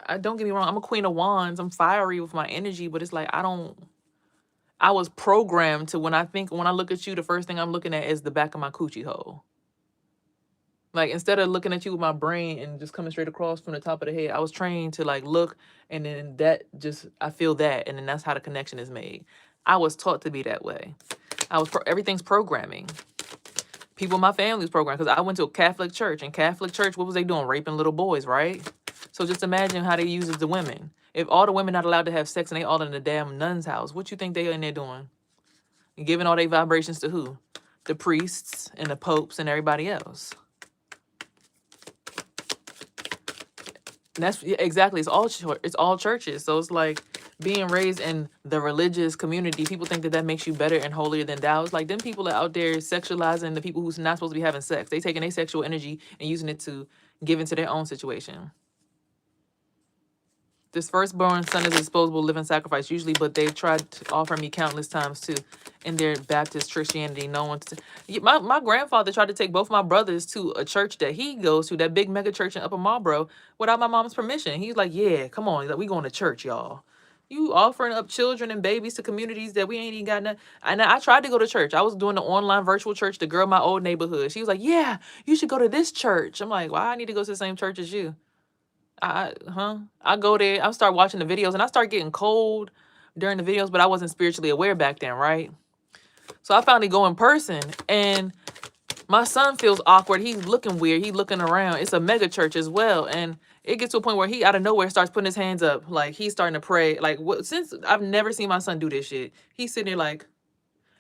I don't get me wrong. I'm a queen of wands. I'm fiery with my energy, but it's like I was programmed to when I look at you, the first thing I'm looking at is the back of my coochie hole. Like instead of looking at you with my brain and just coming straight across from the top of the head, I was trained to like look, and then that just I feel that, and then that's how the connection is made. I was taught to be that way. Everything's programming. People in my family was programmed because I went to a Catholic church. And Catholic church, what was they doing? Raping little boys, right? So just imagine how they use the women. If all the women not allowed to have sex and they all in the damn nun's house, what you think they in there doing? And giving all their vibrations to who? The priests and the popes and everybody else. And that's exactly. It's all churches. So it's like being raised in the religious community. People think that makes you better and holier than thou. It's like them people are out there sexualizing the people who's not supposed to be having sex. They taking their sexual energy and using it to give into their own situation. This firstborn son is a disposable living sacrifice usually, but they've tried to offer me countless times too. In their Baptist Christianity, no one. My grandfather tried to take both my brothers to a church that he goes to, that big mega church in Upper Marlboro, without my mom's permission. He's like, "Yeah, come on, he's like, we going to church, y'all. You offering up children and babies to communities that we ain't even got nothing." And I tried to go to church. I was doing the online virtual church. The girl in my old neighborhood, she was like, "Yeah, you should go to this church." I'm like, "Why I need to go to the same church as you?" I go there, I start watching the videos, and I start getting cold during the videos, but I wasn't spiritually aware back then, right? So I finally go in person, and my son feels awkward. He's looking weird. He's looking around. It's a mega church as well, and it gets to a point where he out of nowhere starts putting his hands up, like he's starting to pray. Like since I've never seen my son do this shit, he's sitting there like.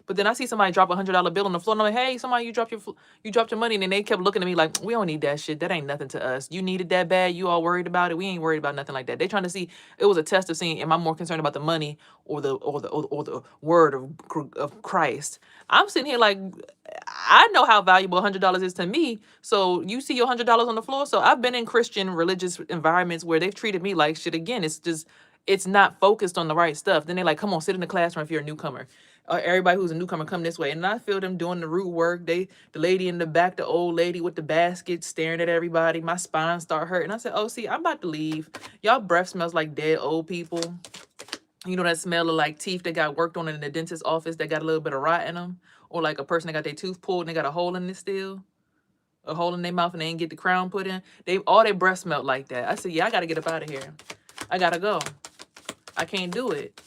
But then I see somebody drop $100 bill on the floor, and I'm like, "Hey, somebody, you dropped your money." And then they kept looking at me like, "We don't need that shit. That ain't nothing to us. You need it that bad. You all worried about it. We ain't worried about nothing like that." They trying to see. It was a test of seeing, am I more concerned about the money or the word of Christ? I'm sitting here like, I know how valuable $100 is to me. So you see your $100 on the floor. So I've been in Christian religious environments where they've treated me like shit. Again, it's not focused on the right stuff. Then they're like, "Come on, sit in the classroom if you're a newcomer." Everybody who's a newcomer come this way, and I feel them doing the root work. The lady in the back, the old lady with the basket staring at everybody. My spine start hurting. I said, "Oh, see, I'm about to leave. Y'all breath smells like dead old people. You know that smell of like teeth that got worked on in the dentist's office that got a little bit of rot in them, or like a person that got their tooth pulled and they got a hole in it still, a hole in their mouth and they ain't get the crown put in. All their breath smelled like that." I said, "Yeah, I gotta get up out of here. I gotta go. I can't do it."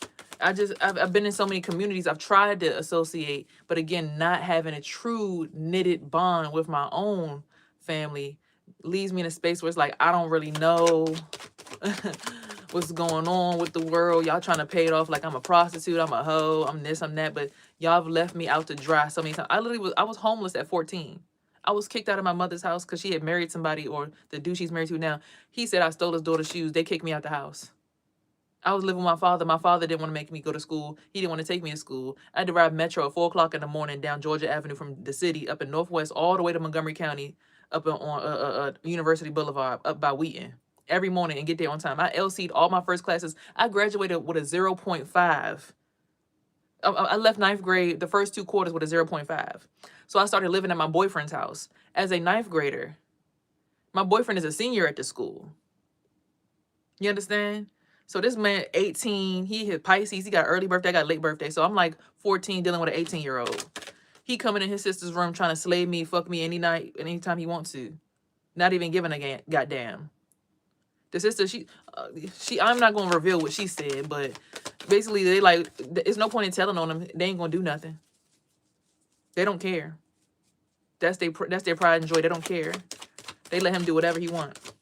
I've been in so many communities. I've tried to associate, but again, not having a true knitted bond with my own family leaves me in a space where it's like, I don't really know what's going on with the world. Y'all trying to pay it off like I'm a prostitute, I'm a hoe, I'm this, I'm that, but y'all have left me out to dry so many times. I was homeless at 14. I was kicked out of my mother's house because she had married somebody, or the dude she's married to now. He said I stole his daughter's shoes. They kicked me out the house. I was living with my father. My father didn't want to make me go to school. He didn't want to take me to school. I had to ride Metro at 4 o'clock in the morning down Georgia Avenue from the city up in Northwest all the way to Montgomery County up on University Boulevard up by Wheaton every morning and get there on time. I LC'd all my first classes. I graduated with a 0.5. I left ninth grade, the first 2 quarters with a 0.5. So I started living at my boyfriend's house as a ninth grader. My boyfriend is a senior at the school. You understand? So this man, 18, he hit Pisces. He got early birthday, I got late birthday. So I'm like 14 dealing with an 18-year-old. He coming in his sister's room trying to slay me, fuck me any night, anytime he wants to. Not even giving a goddamn. The sister, I'm not going to reveal what she said, but basically they like, it's no point in telling on them. They ain't going to do nothing. They don't care. That's their pride and joy. They don't care. They let him do whatever he wants.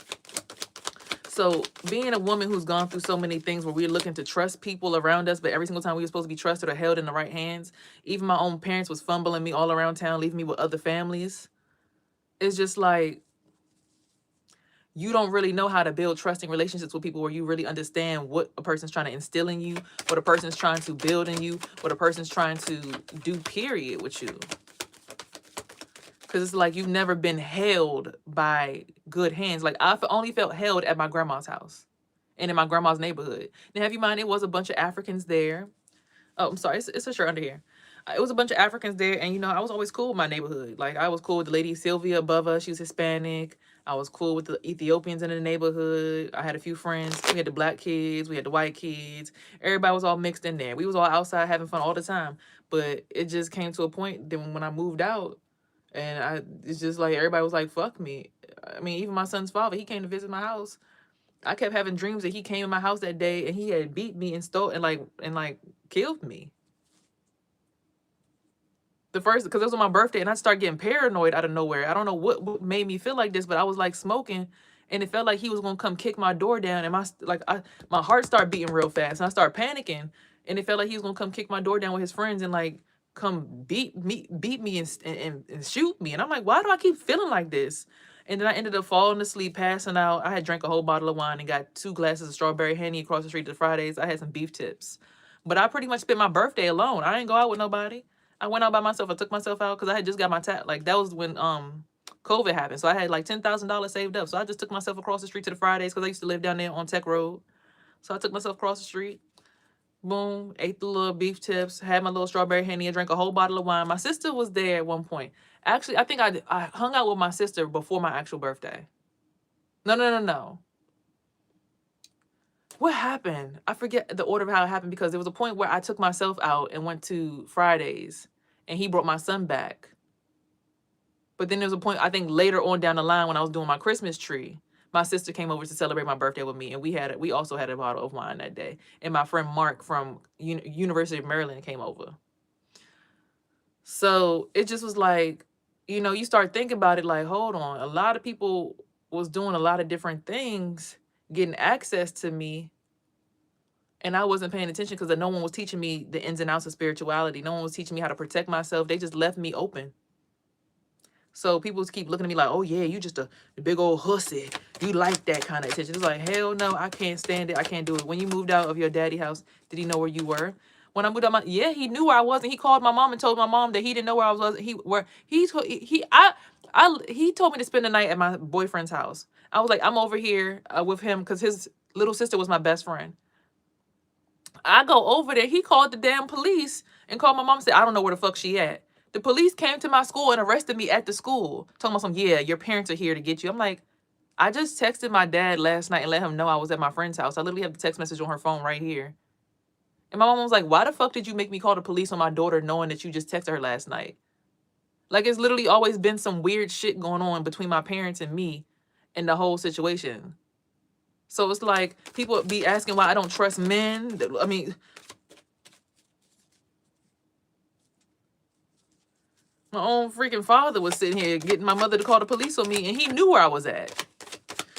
So being a woman who's gone through so many things where we're looking to trust people around us, but every single time we were supposed to be trusted or held in the right hands, even my own parents was fumbling me all around town, leaving me with other families. It's just like, you don't really know how to build trusting relationships with people where you really understand what a person's trying to instill in you, what a person's trying to build in you, what a person's trying to do, period, with you. Because it's like you've never been held by good hands. Like I only felt held at my grandma's house and in my grandma's neighborhood. Now, have you mind, it was a bunch of Africans there. Oh, I'm sorry. It's a shirt under here. It was a bunch of Africans there, and I was always cool with my neighborhood. Like I was cool with the lady Sylvia above us. She was Hispanic. I was cool with the Ethiopians in the neighborhood. I had a few friends. We had the black kids. We had the white kids. Everybody was all mixed in there. We was all outside having fun all the time. But it just came to a point then when I moved out, and it's just like everybody was like, "Fuck me." I mean, even my son's father, he came to visit my house. I kept having dreams that he came in my house that day and he had beat me and stole and killed me. The first, because it was on my birthday, and I started getting paranoid out of nowhere. I don't know what made me feel like this, but I was like smoking, and it felt like he was gonna come kick my door down, and my heart started beating real fast, and I started panicking, and it felt like he was gonna come kick my door down with his friends and like come beat me and shoot me, and I'm like, why do I keep feeling like this? And then I ended up falling asleep, passing out. I had drank a whole bottle of wine and got 2 glasses of strawberry honey across the street to Fridays. I had some beef tips, but I pretty much spent my birthday alone. I didn't go out with nobody. I went out by myself. I took myself out because I had just got my like that was when COVID happened. So I had like $10,000 saved up. So I just took myself across the street to the Fridays because I used to live down there on Tech Road. So I took myself across the street. Boom, ate the little beef tips, had my little strawberry honey, and drank a whole bottle of wine. My sister was there at one point. Actually, I think I hung out with my sister before my actual birthday. No. What happened? I forget the order of how it happened because there was a point where I took myself out and went to Fridays and he brought my son back. But then there was a point, I think later on down the line when I was doing my Christmas tree, my sister came over to celebrate my birthday with me, and we also had a bottle of wine that day. And my friend Mark from University of Maryland came over. So it just was like, you start thinking about it like, hold on, a lot of people was doing a lot of different things, getting access to me, and I wasn't paying attention because no one was teaching me the ins and outs of spirituality. No one was teaching me how to protect myself. They just left me open. So people keep looking at me like, oh yeah, you just a big old hussy. You like that kind of attention. It's like, hell no, I can't stand it. I can't do it. When you moved out of your daddy house, did he know where you were? When I moved out, he knew where I was, and he called my mom and told my mom that he didn't know where I was. He told me to spend the night at my boyfriend's house. I was like, I'm over here with him because his little sister was my best friend. I go over there. He called the damn police and called my mom and said, I don't know where the fuck she at. The police came to my school and arrested me at the school. Talking about something, yeah, your parents are here to get you. I'm like, I just texted my dad last night and let him know I was at my friend's house. I literally have the text message on her phone right here. And my mom was like, why the fuck did you make me call the police on my daughter knowing that you just texted her last night? Like, it's literally always been some weird shit going on between my parents and me and the whole situation. So it's like people be asking why I don't trust men. I mean, my own freaking father was sitting here getting my mother to call the police on me, and he knew where I was at.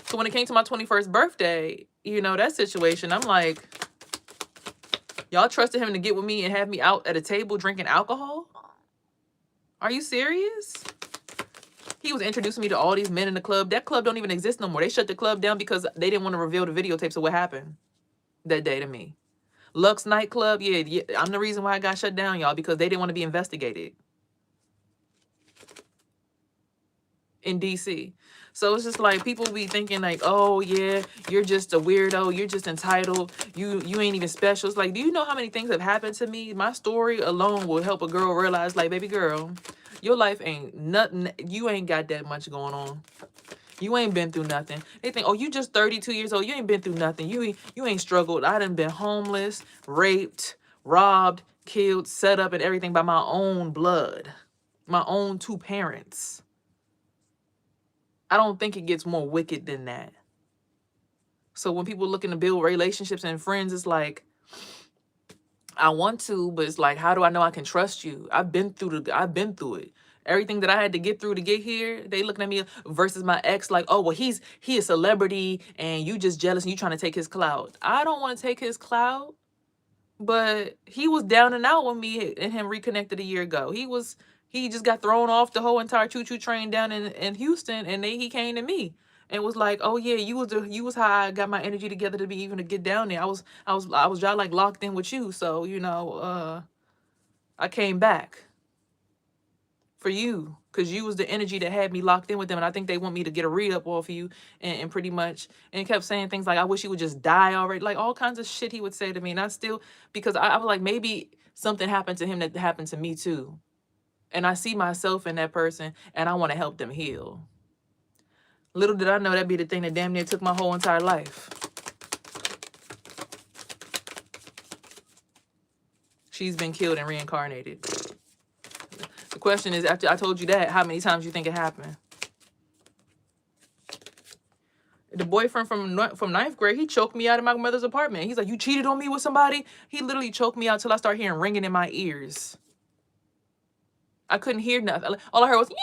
So when it came to my 21st birthday, that situation, I'm like, y'all trusted him to get with me and have me out at a table drinking alcohol? Are you serious? He was introducing me to all these men in the club. That club don't even exist no more. They shut the club down because they didn't want to reveal the videotapes of what happened that day to me. Lux nightclub, yeah, I'm the reason why I got shut down, y'all, because they didn't want to be investigated in DC. So it's just like people be thinking like, oh yeah, you're just a weirdo, you're just entitled, you ain't even special. It's like, do you know how many things have happened to me? My story alone will help a girl realize, like, baby girl, your life ain't nothing. You ain't got that much going on. You ain't been through nothing. They think, oh, you just 32 years old. You ain't been through nothing. You ain't struggled. I done been homeless, raped, robbed, killed, set up, and everything by my own blood, my own 2 parents. I don't think it gets more wicked than that. So when people looking to build relationships and friends, it's like, I want to, but it's like, how do I know I can trust you? I've been through it. Everything that I had to get through to get here, they looking at me versus my ex like, oh, well, he a celebrity and you just jealous and you trying to take his clout. I don't want to take his clout, but he was down and out with me and him reconnected a year ago. He just got thrown off the whole entire choo-choo train down in Houston, and then he came to me and was like, oh yeah, you was how I got my energy together to be even to get down there. I was y'all like locked in with you, so I came back for you, because you was the energy that had me locked in with them. And I think they want me to get a re-up off of you, and pretty much, and he kept saying things like, I wish he would just die already, like all kinds of shit he would say to me. And I still, because I was like, maybe something happened to him that happened to me too. And I see myself in that person, and I want to help them heal. Little did I know that'd be the thing that damn near took my whole entire life. She's been killed and reincarnated. The question is, after I told you that, how many times you think it happened? The boyfriend from ninth grade, he choked me out of my mother's apartment. He's like, you cheated on me with somebody? He literally choked me out till I started hearing ringing in my ears. I couldn't hear nothing. All I heard was, yeah.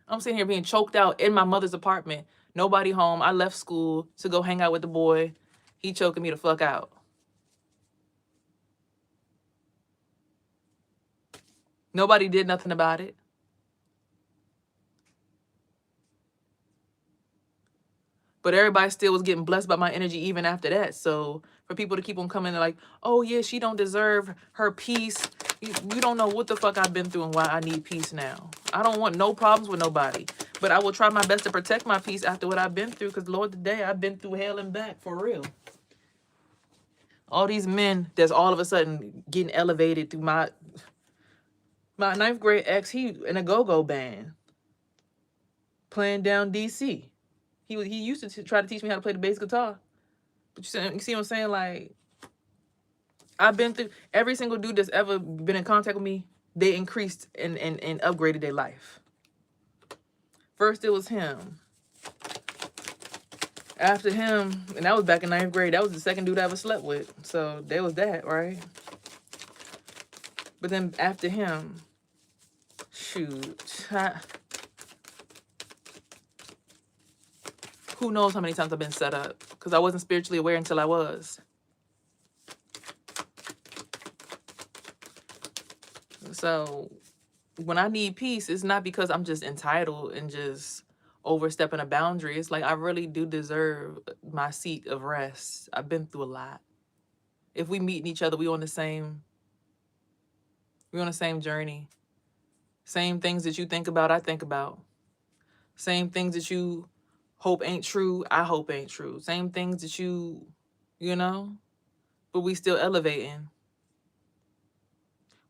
I'm sitting here being choked out in my mother's apartment. Nobody home. I left school to go hang out with the boy. He choking me the fuck out. Nobody did nothing about it. But everybody still was getting blessed by my energy even after that. So for people to keep on coming and like, oh yeah, she don't deserve her peace. You don't know what the fuck I've been through and why I need peace now. I don't want no problems with nobody. But I will try my best to protect my peace after what I've been through. Because Lord, today I've been through hell and back for real. All these men that's all of a sudden getting elevated through my ninth grade ex, he in a go-go band. Playing down DC. He used to try to teach me how to play the bass guitar. But you see what I'm saying? Like, I've been through, every single dude that's ever been in contact with me, they increased and upgraded their life. First it was him. After him, and that was back in ninth grade, that was the second dude I ever slept with. So there was that, right? But then after him, shoot, who knows how many times I've been set up, because I wasn't spiritually aware until I was. So when I need peace, it's not because I'm just entitled and just overstepping a boundary. It's like I really do deserve my seat of rest. I've been through a lot. If we meet each other, we're on the same journey. Same things that you think about, I think about. Same things that you hope ain't true, I hope ain't true. Same things that you know, but we still elevating.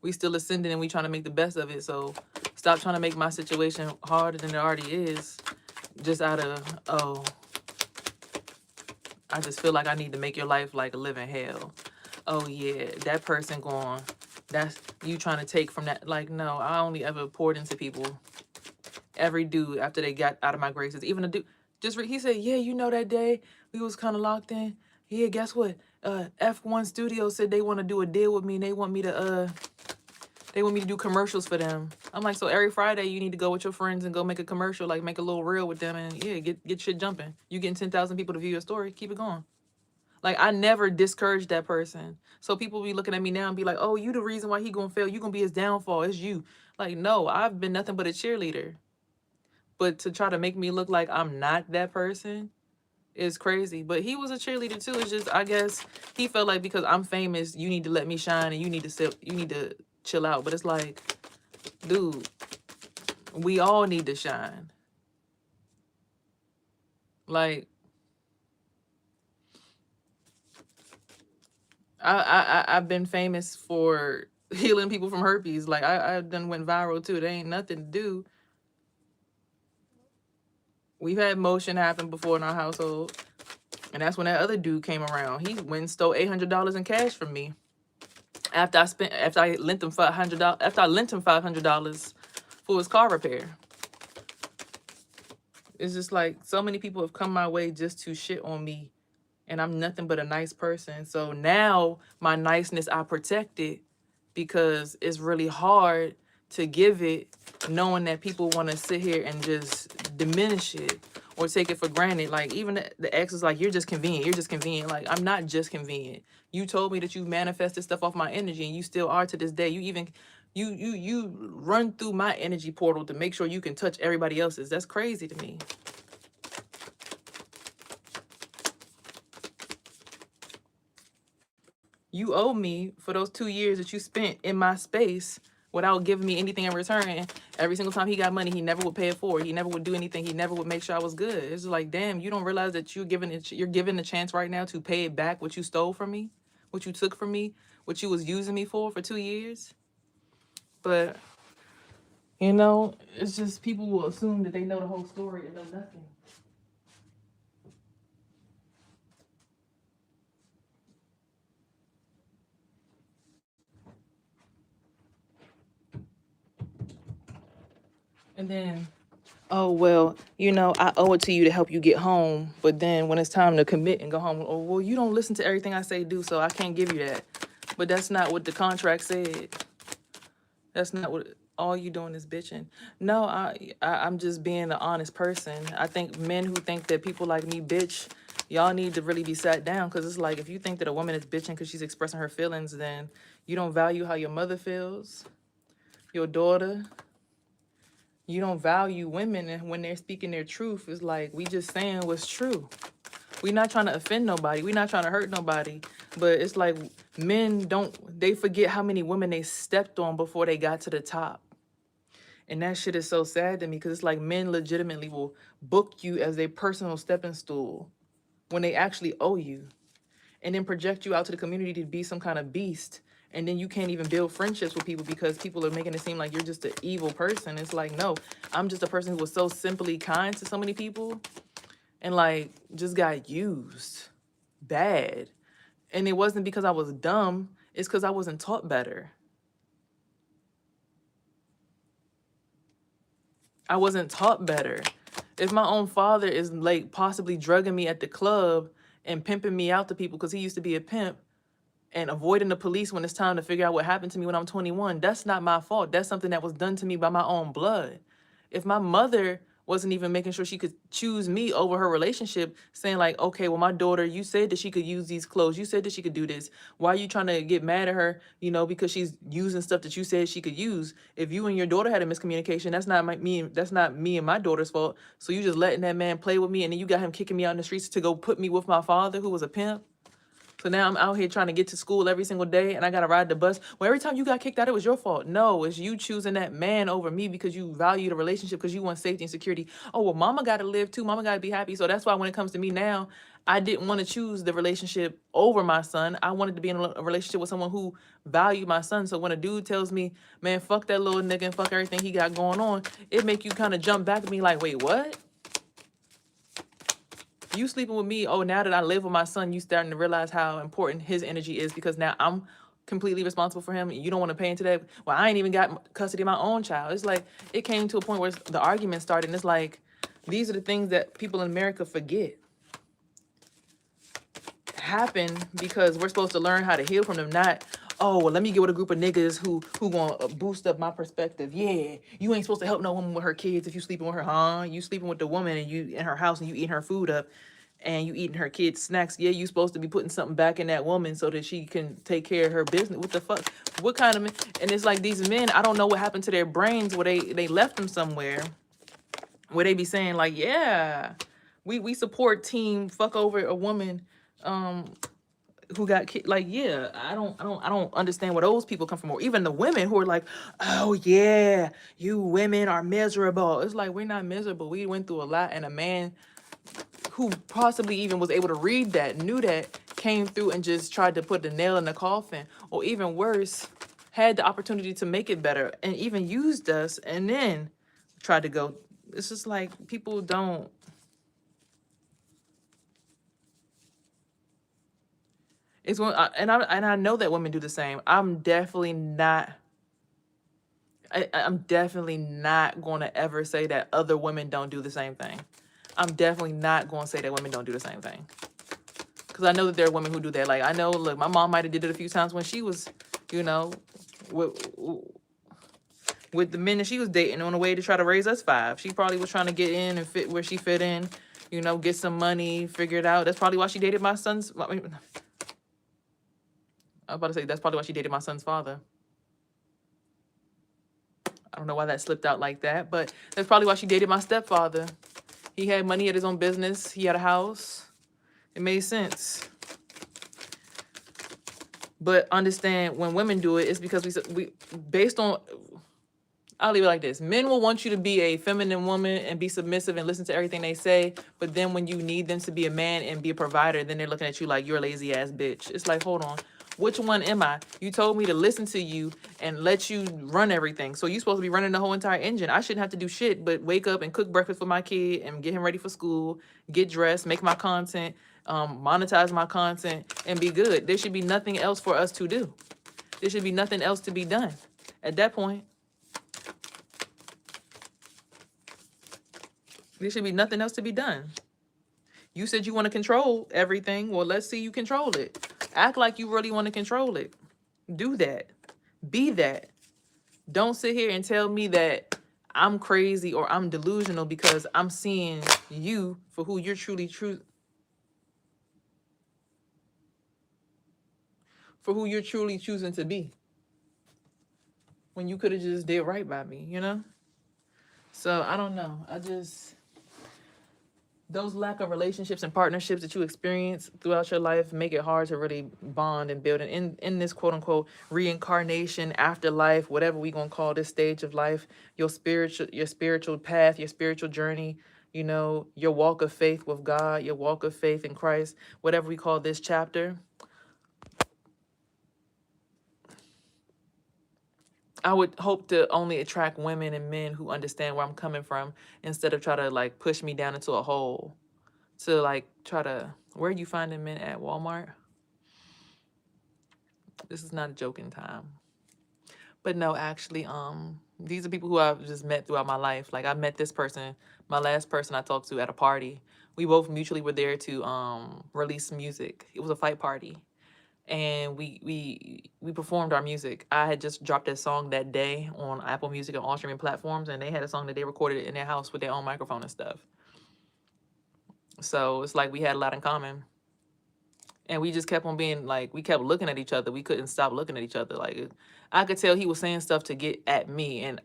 We still ascending and we trying to make the best of it. So stop trying to make my situation harder than it already is. Just out of, oh, I just feel like I need to make your life like a living hell. Oh yeah, that person gone. That's you trying to take from that. Like, no, I only ever poured into people. Every dude after they got out of my graces. Even a dude, he said, yeah, you know that day we was kind of locked in. Yeah, guess what? F1 Studios said they want to do a deal with me and they want me to do commercials for them. I'm like, so every Friday you need to go with your friends and go make a commercial, like make a little reel with them and yeah, get shit jumping. You getting 10,000 people to view your story, keep it going. Like, I never discouraged that person. So people be looking at me now and be like, oh, you the reason why he gonna fail. You gonna be his downfall. It's you. Like, no, I've been nothing but a cheerleader. But to try to make me look like I'm not that person is crazy. But he was a cheerleader too. It's just, I guess he felt like because I'm famous, you need to let me shine and you need to chill out. But it's like, dude, we all need to shine. Like, I've been famous for healing people from herpes. Like, I done went viral too. There ain't nothing to do. We've had motion happen before in our household. And that's when that other dude came around. He went and stole $800 in cash from me. After I lent him $500 for his car repair. It's just like so many people have come my way just to shit on me. And I'm nothing but a nice person. So now my niceness, I protect it because it's really hard to give it knowing that people want to sit here and just diminish it or take it for granted. Like, even the ex is like, you're just convenient. You're just convenient. Like, I'm not just convenient. You told me that you manifested stuff off my energy and you still are to this day. You even, you run through my energy portal to make sure you can touch everybody else's. That's crazy to me. You owe me for those 2 years that you spent in my space without giving me anything in return. Every single time he got money, he never would pay it forward. He never would do anything. He never would make sure I was good. It's like, damn, you don't realize that you're given the chance right now to pay it back what you stole from me, what you took from me, what you was using me for 2 years. But you know, it's just people will assume that they know the whole story and know nothing. And then, oh, well, you know, I owe it to you to help you get home. But then when it's time to commit and go home, oh, well, you don't listen to everything I say do, so I can't give you that. But that's not what the contract said. That's not what, all you doing is bitching. No, I'm just being an honest person. I think men who think that people like me bitch, y'all need to really be sat down, because it's like, if you think that a woman is bitching because she's expressing her feelings, then you don't value how your mother feels, your daughter. You don't value women, and when they're speaking their truth, it's like, we just saying what's true. We're not trying to offend nobody. We're not trying to hurt nobody. But it's like, men they forget how many women they stepped on before they got to the top. And that shit is so sad to me, because it's like, men legitimately will book you as their personal stepping stool when they actually owe you, and then project you out to the community to be some kind of beast. And then you can't even build friendships with people because people are making it seem like you're just an evil person. It's like, no, I'm just a person who was so simply kind to so many people and like just got used bad. And it wasn't because I was dumb. It's because I wasn't taught better. I wasn't taught better. If my own father is like possibly drugging me at the club and pimping me out to people because he used to be a pimp, and avoiding the police when it's time to figure out what happened to me when I'm 21, that's not my fault. That's something that was done to me by my own blood. If my mother wasn't even making sure she could choose me over her relationship, saying like, okay, well, my daughter, you said that she could use these clothes. You said that she could do this. Why are you trying to get mad at her, you know, because she's using stuff that you said she could use? If you and your daughter had a miscommunication, that's not me and my daughter's fault. So you just letting that man play with me, and then you got him kicking me out in the streets to go put me with my father, who was a pimp. So now I'm out here trying to get to school every single day, and I got to ride the bus. Well, every time you got kicked out, it was your fault. No, it's you choosing that man over me because you value the relationship, because you want safety and security. Oh, well, mama got to live too. Mama got to be happy. So that's why when it comes to me now, I didn't want to choose the relationship over my son. I wanted to be in a relationship with someone who valued my son. So when a dude tells me, man, fuck that little nigga and fuck everything he got going on, it make you kind of jump back at me like, wait, what? You sleeping with me? Oh, now that I live with my son, you starting to realize how important his energy is, because now I'm completely responsible for him. You don't want to pay into that. Well, I ain't even got custody of my own child. It's like, it came to a point where the argument started, and it's like, these are the things that people in America forget happen, because we're supposed to learn how to heal from them, not, oh, well, let me get with a group of niggas who gonna boost up my perspective. Yeah, you ain't supposed to help no woman with her kids if you sleeping with her, huh? You sleeping with the woman and you in her house and you eating her food up and you eating her kids' snacks. Yeah, you supposed to be putting something back in that woman so that she can take care of her business. What the fuck? What kind of men? And it's like, these men, I don't know what happened to their brains, where they left them somewhere where they be saying like, yeah, we support team fuck over a woman who got kicked. Like, yeah, I don't understand where those people come from. Or even the women who are like, oh yeah, you women are miserable. It's like, we're not miserable. We went through a lot, and a man who possibly even was able to read that, knew that, came through and just tried to put the nail in the coffin, or even worse, had the opportunity to make it better and even used us, and then tried to go. It's just like, people don't. It's one, and I know that women do the same. I'm definitely not going to ever say that other women don't do the same thing. I'm definitely not going to say that women don't do the same thing, because I know that there are women who do that. Like, I know, look, my mom might have did it a few times when she was, you know, with the men that she was dating, on a way to try to raise us 5. She probably was trying to get in and fit where she fit in, you know, get some money, figure it out. That's probably why she dated my son's. I was about to say, that's probably why she dated my son's father. I don't know why that slipped out like that, but that's probably why she dated my stepfather. He had money, he had his own business, he had a house. It made sense. But understand when women do it, it's because we based on, I'll leave it like this. Men will want you to be a feminine woman and be submissive and listen to everything they say. But then when you need them to be a man and be a provider, then they're looking at you like you're a lazy ass bitch. It's like, hold on. Which one am I? You told me to listen to you and let you run everything. So you're supposed to be running the whole entire engine. I shouldn't have to do shit but wake up and cook breakfast for my kid and get him ready for school, get dressed, make my content, monetize my content, and be good. There should be nothing else for us to do. There should be nothing else to be done. At that point, there should be nothing else to be done. You said you want to control everything. Well, let's see you control it. Act like you really want to control it. Do that. Be that. Don't sit here and tell me that I'm crazy or I'm delusional because I'm seeing you for who you're truly choosing to be. When you could have just did right by me, you know? So I don't know. Those lack of relationships and partnerships that you experience throughout your life make it hard to really bond and build. And in this quote unquote reincarnation, afterlife, whatever we gonna call this stage of life, your spiritual path, your spiritual journey, you know, your walk of faith with God, your walk of faith in Christ, whatever we call this chapter. I would hope to only attract women and men who understand where I'm coming from instead of try to like push me down into a hole. To like try to, where are you finding men at? Walmart? This is not a joking time. But no, actually, these are people who I've just met throughout my life. Like I met this person, my last person I talked to at a party. We both mutually were there to release music. It was a fight party. And we performed our music. I had just dropped that song that day on Apple Music and all streaming platforms, and they had a song that they recorded in their house with their own microphone and stuff. So it's like we had a lot in common. And we just kept on being like, we kept looking at each other. We couldn't stop looking at each other. Like I could tell he was saying stuff to get at me, and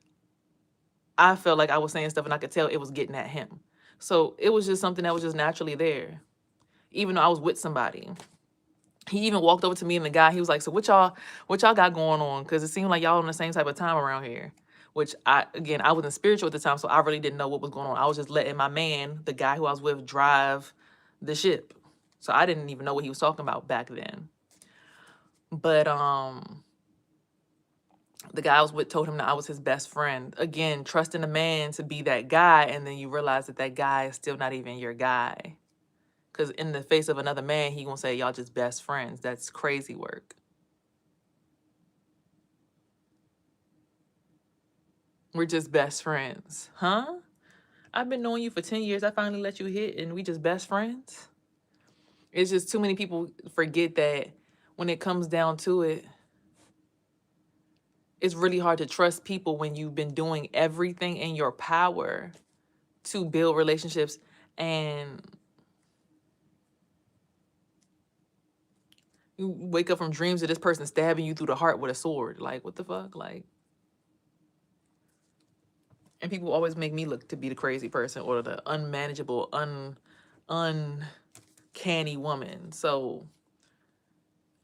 I felt like I was saying stuff and I could tell it was getting at him. So it was just something that was just naturally there. Even though I was with somebody. He even walked over to me and the guy, he was like, so what y'all got going on? Because it seemed like y'all on the same type of time around here. Which I wasn't spiritual at the time, so I really didn't know what was going on. I was just letting my man, the guy who I was with, drive the ship. So I didn't even know what he was talking about back then. But the guy I was with told him that I was his best friend. Again, trusting a man to be that guy, and then you realize that that guy is still not even your guy. Because in the face of another man, he gonna say, y'all just best friends. That's crazy work. We're just best friends. Huh? I've been knowing you for 10 years. I finally let you hit and we just best friends? It's just too many people forget that when it comes down to it, it's really hard to trust people when you've been doing everything in your power to build relationships, and you wake up from dreams of this person stabbing you through the heart with a sword. Like, what the fuck? Like, and people always make me look to be the crazy person or the unmanageable, uncanny woman. So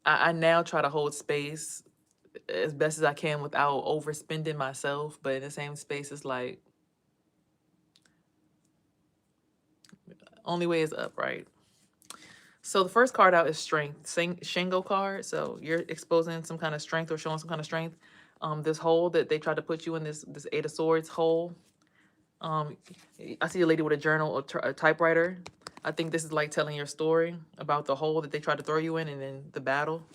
I now try to hold space as best as I can without overspending myself. But in the same space, it's like, only way is up, right? So the first card out is Strength, Shingo card. So you're exposing some kind of strength or showing some kind of strength. This hole that they tried to put you in, this Eight of Swords hole. I see a lady with a journal or a typewriter. I think this is like telling your story about the hole that they tried to throw you in and then the battle.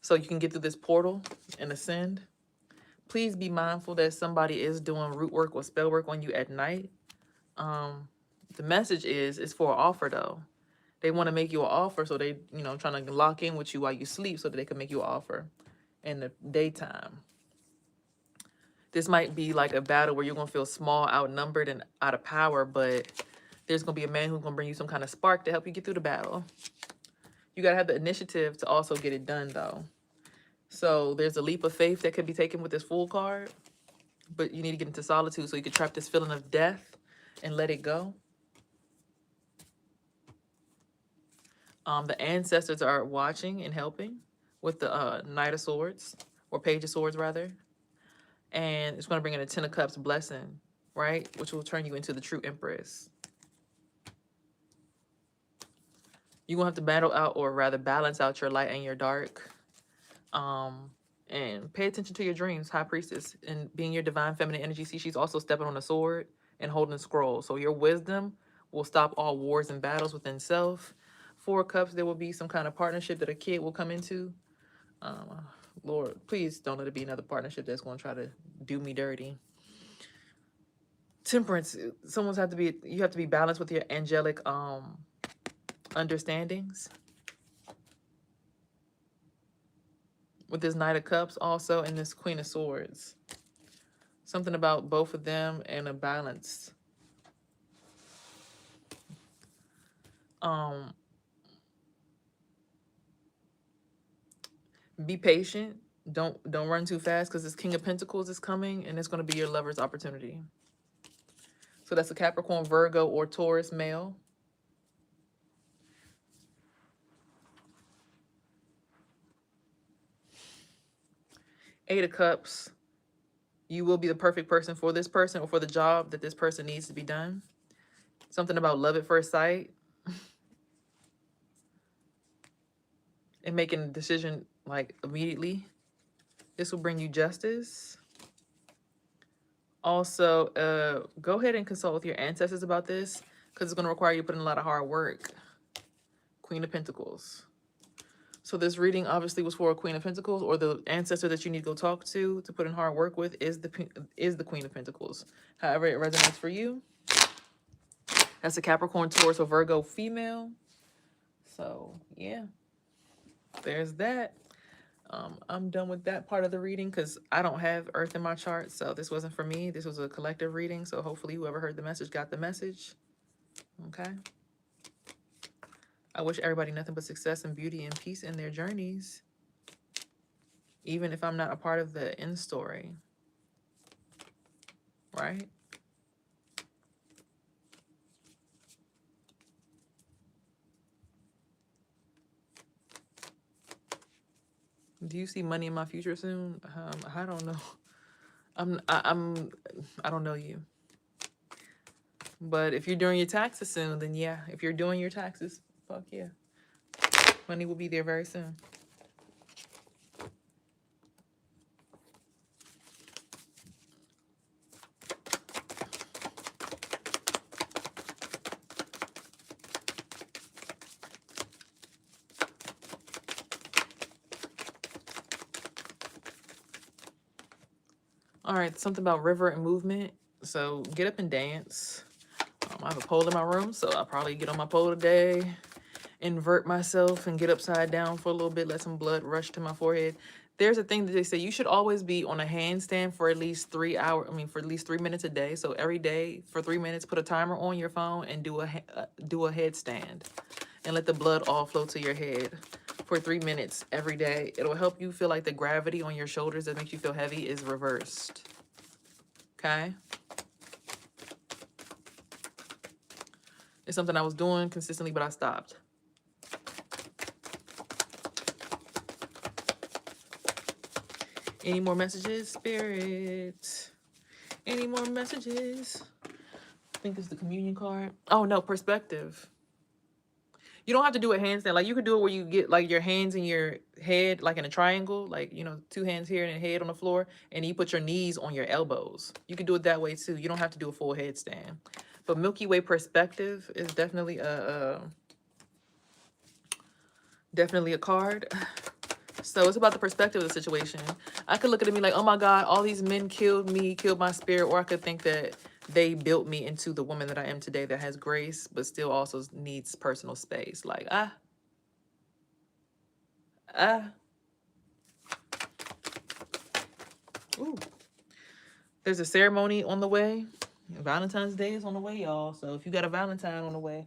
So you can get through this portal and ascend. Please be mindful that somebody is doing root work or spell work on you at night. The message is for an offer though. They want to make you an offer, so they, trying to lock in with you while you sleep so that they can make you an offer in the daytime. This might be like a battle where you're going to feel small, outnumbered, and out of power, but there's going to be a man who's going to bring you some kind of spark to help you get through the battle. You got to have the initiative to also get it done, though. So there's a leap of faith that could be taken with this Fool card, but you need to get into solitude so you can trap this feeling of death and let it go. The ancestors are watching and helping. with the Knight of Swords, or Page of Swords rather. And it's going to bring in a Ten of Cups blessing, right? Which will turn you into the true Empress. You're going to have to battle out, or rather balance out, your light and your dark. And pay attention to your dreams, High Priestess. And being your divine feminine energy, see, she's also stepping on a sword and holding a scroll. So your wisdom will stop all wars and battles within self. Four of Cups, there will be some kind of partnership that a kid will come into. Lord, please don't let it be another partnership that's going to try to do me dirty. Temperance, you have to be balanced with your angelic understandings. With this Knight of Cups also, and this Queen of Swords. Something about both of them and a balance. Be patient. Don't run too fast, because this King of Pentacles is coming, and it's going to be your lover's opportunity. So that's a Capricorn, Virgo, or Taurus male. Eight of Cups. You will be the perfect person for this person, or for the job that this person needs to be done. Something about love at first sight. And making a decision like immediately. This will bring you justice. Also, go ahead and consult with your ancestors about this, because it's going to require you to put in a lot of hard work. Queen of Pentacles. So this reading obviously was for a Queen of Pentacles, or the ancestor that you need to go talk to put in hard work with is the Queen of Pentacles. However it resonates for you. That's a Capricorn, Taurus, or Virgo female. So yeah, there's that. I'm done with that part of the reading, because I don't have Earth in my chart, so this wasn't for me. This was a collective reading, so hopefully whoever heard the message got the message. Okay. I wish everybody nothing but success and beauty and peace in their journeys, even if I'm not a part of the end story, right? Do you see money in my future soon? I don't know. I don't know you. But if you're doing your taxes soon, then yeah. If you're doing your taxes, fuck yeah. Money will be there very soon. All right, something about river and movement. So get up and dance. I have a pole in my room, so I'll probably get on my pole today, invert myself and get upside down for a little bit, let some blood rush to my forehead. There's a thing that they say you should always be on a handstand for at least 3 hours. For at least 3 minutes a day. So every day for 3 minutes, put a timer on your phone and do a headstand, and let the blood all flow to your head for 3 minutes every day. It'll help you feel like the gravity on your shoulders that makes you feel heavy is reversed. Okay. It's something I was doing consistently, but I stopped. Any more messages, Spirit? Any more messages? I think it's the communion card. Oh, no, perspective. You don't have to do a handstand. Like, you could do it where you get, like, your hands in your head, like in a triangle. Like, 2 hands here and a head on the floor. And you put your knees on your elbows. You could do it that way, too. You don't have to do a full headstand. But Milky Way perspective is definitely a card. So it's about the perspective of the situation. I could look at it and be like, oh my God, all these men killed me, killed my spirit. Or I could think that they built me into the woman that I am today, that has grace, but still also needs personal space. Like, Ooh. There's a ceremony on the way. Valentine's Day is on the way, y'all. So if you got a Valentine on the way,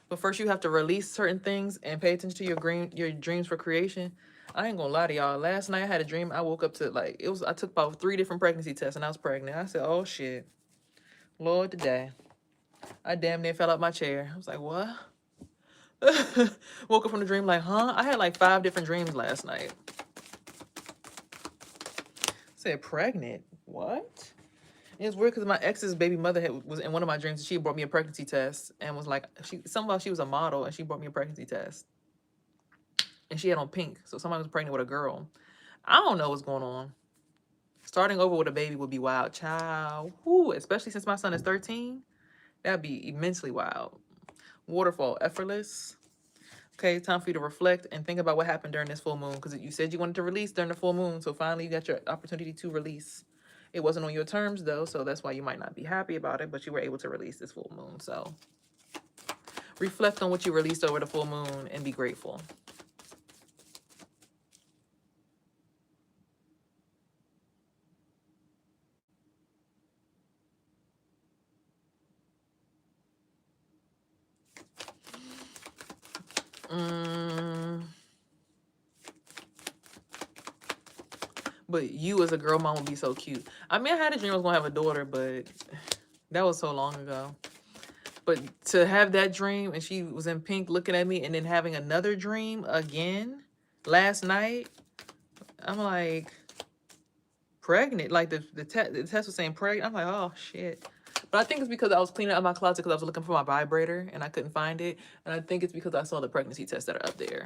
But first you have to release certain things and pay attention to your dreams for creation. I ain't gonna lie to y'all. Last night I had a dream. I woke up to I took about 3 different pregnancy tests and I was pregnant. I said, oh shit. Lord, today. I damn near fell out my chair. I was like, what? Woke up from the dream like, huh? I had like 5 different dreams last night. Said pregnant. What? It's weird because my ex's baby mother was in one of my dreams. She brought me a pregnancy test and was like, somehow she was a model and she brought me a pregnancy test. And she had on pink, so somebody was pregnant with a girl. I don't know what's going on. Starting over with a baby would be wild, child. Woo, especially since my son is 13. That'd be immensely wild. Waterfall, effortless. Okay, time for you to reflect and think about what happened during this full moon, because you said you wanted to release during the full moon, so finally you got your opportunity to release. It wasn't on your terms though, so that's why you might not be happy about it, but you were able to release this full moon. So reflect on what you released over the full moon and be grateful. But you as a girl mom would be so cute. I mean, I had a dream I was gonna have a daughter, but that was so long ago. But to have that dream and she was in pink looking at me and then having another dream again last night, I'm like, pregnant. Like the test was saying pregnant. I'm like, oh shit. But I think it's because I was cleaning up my closet because I was looking for my vibrator and I couldn't find it. And I think it's because I saw the pregnancy tests that are up there.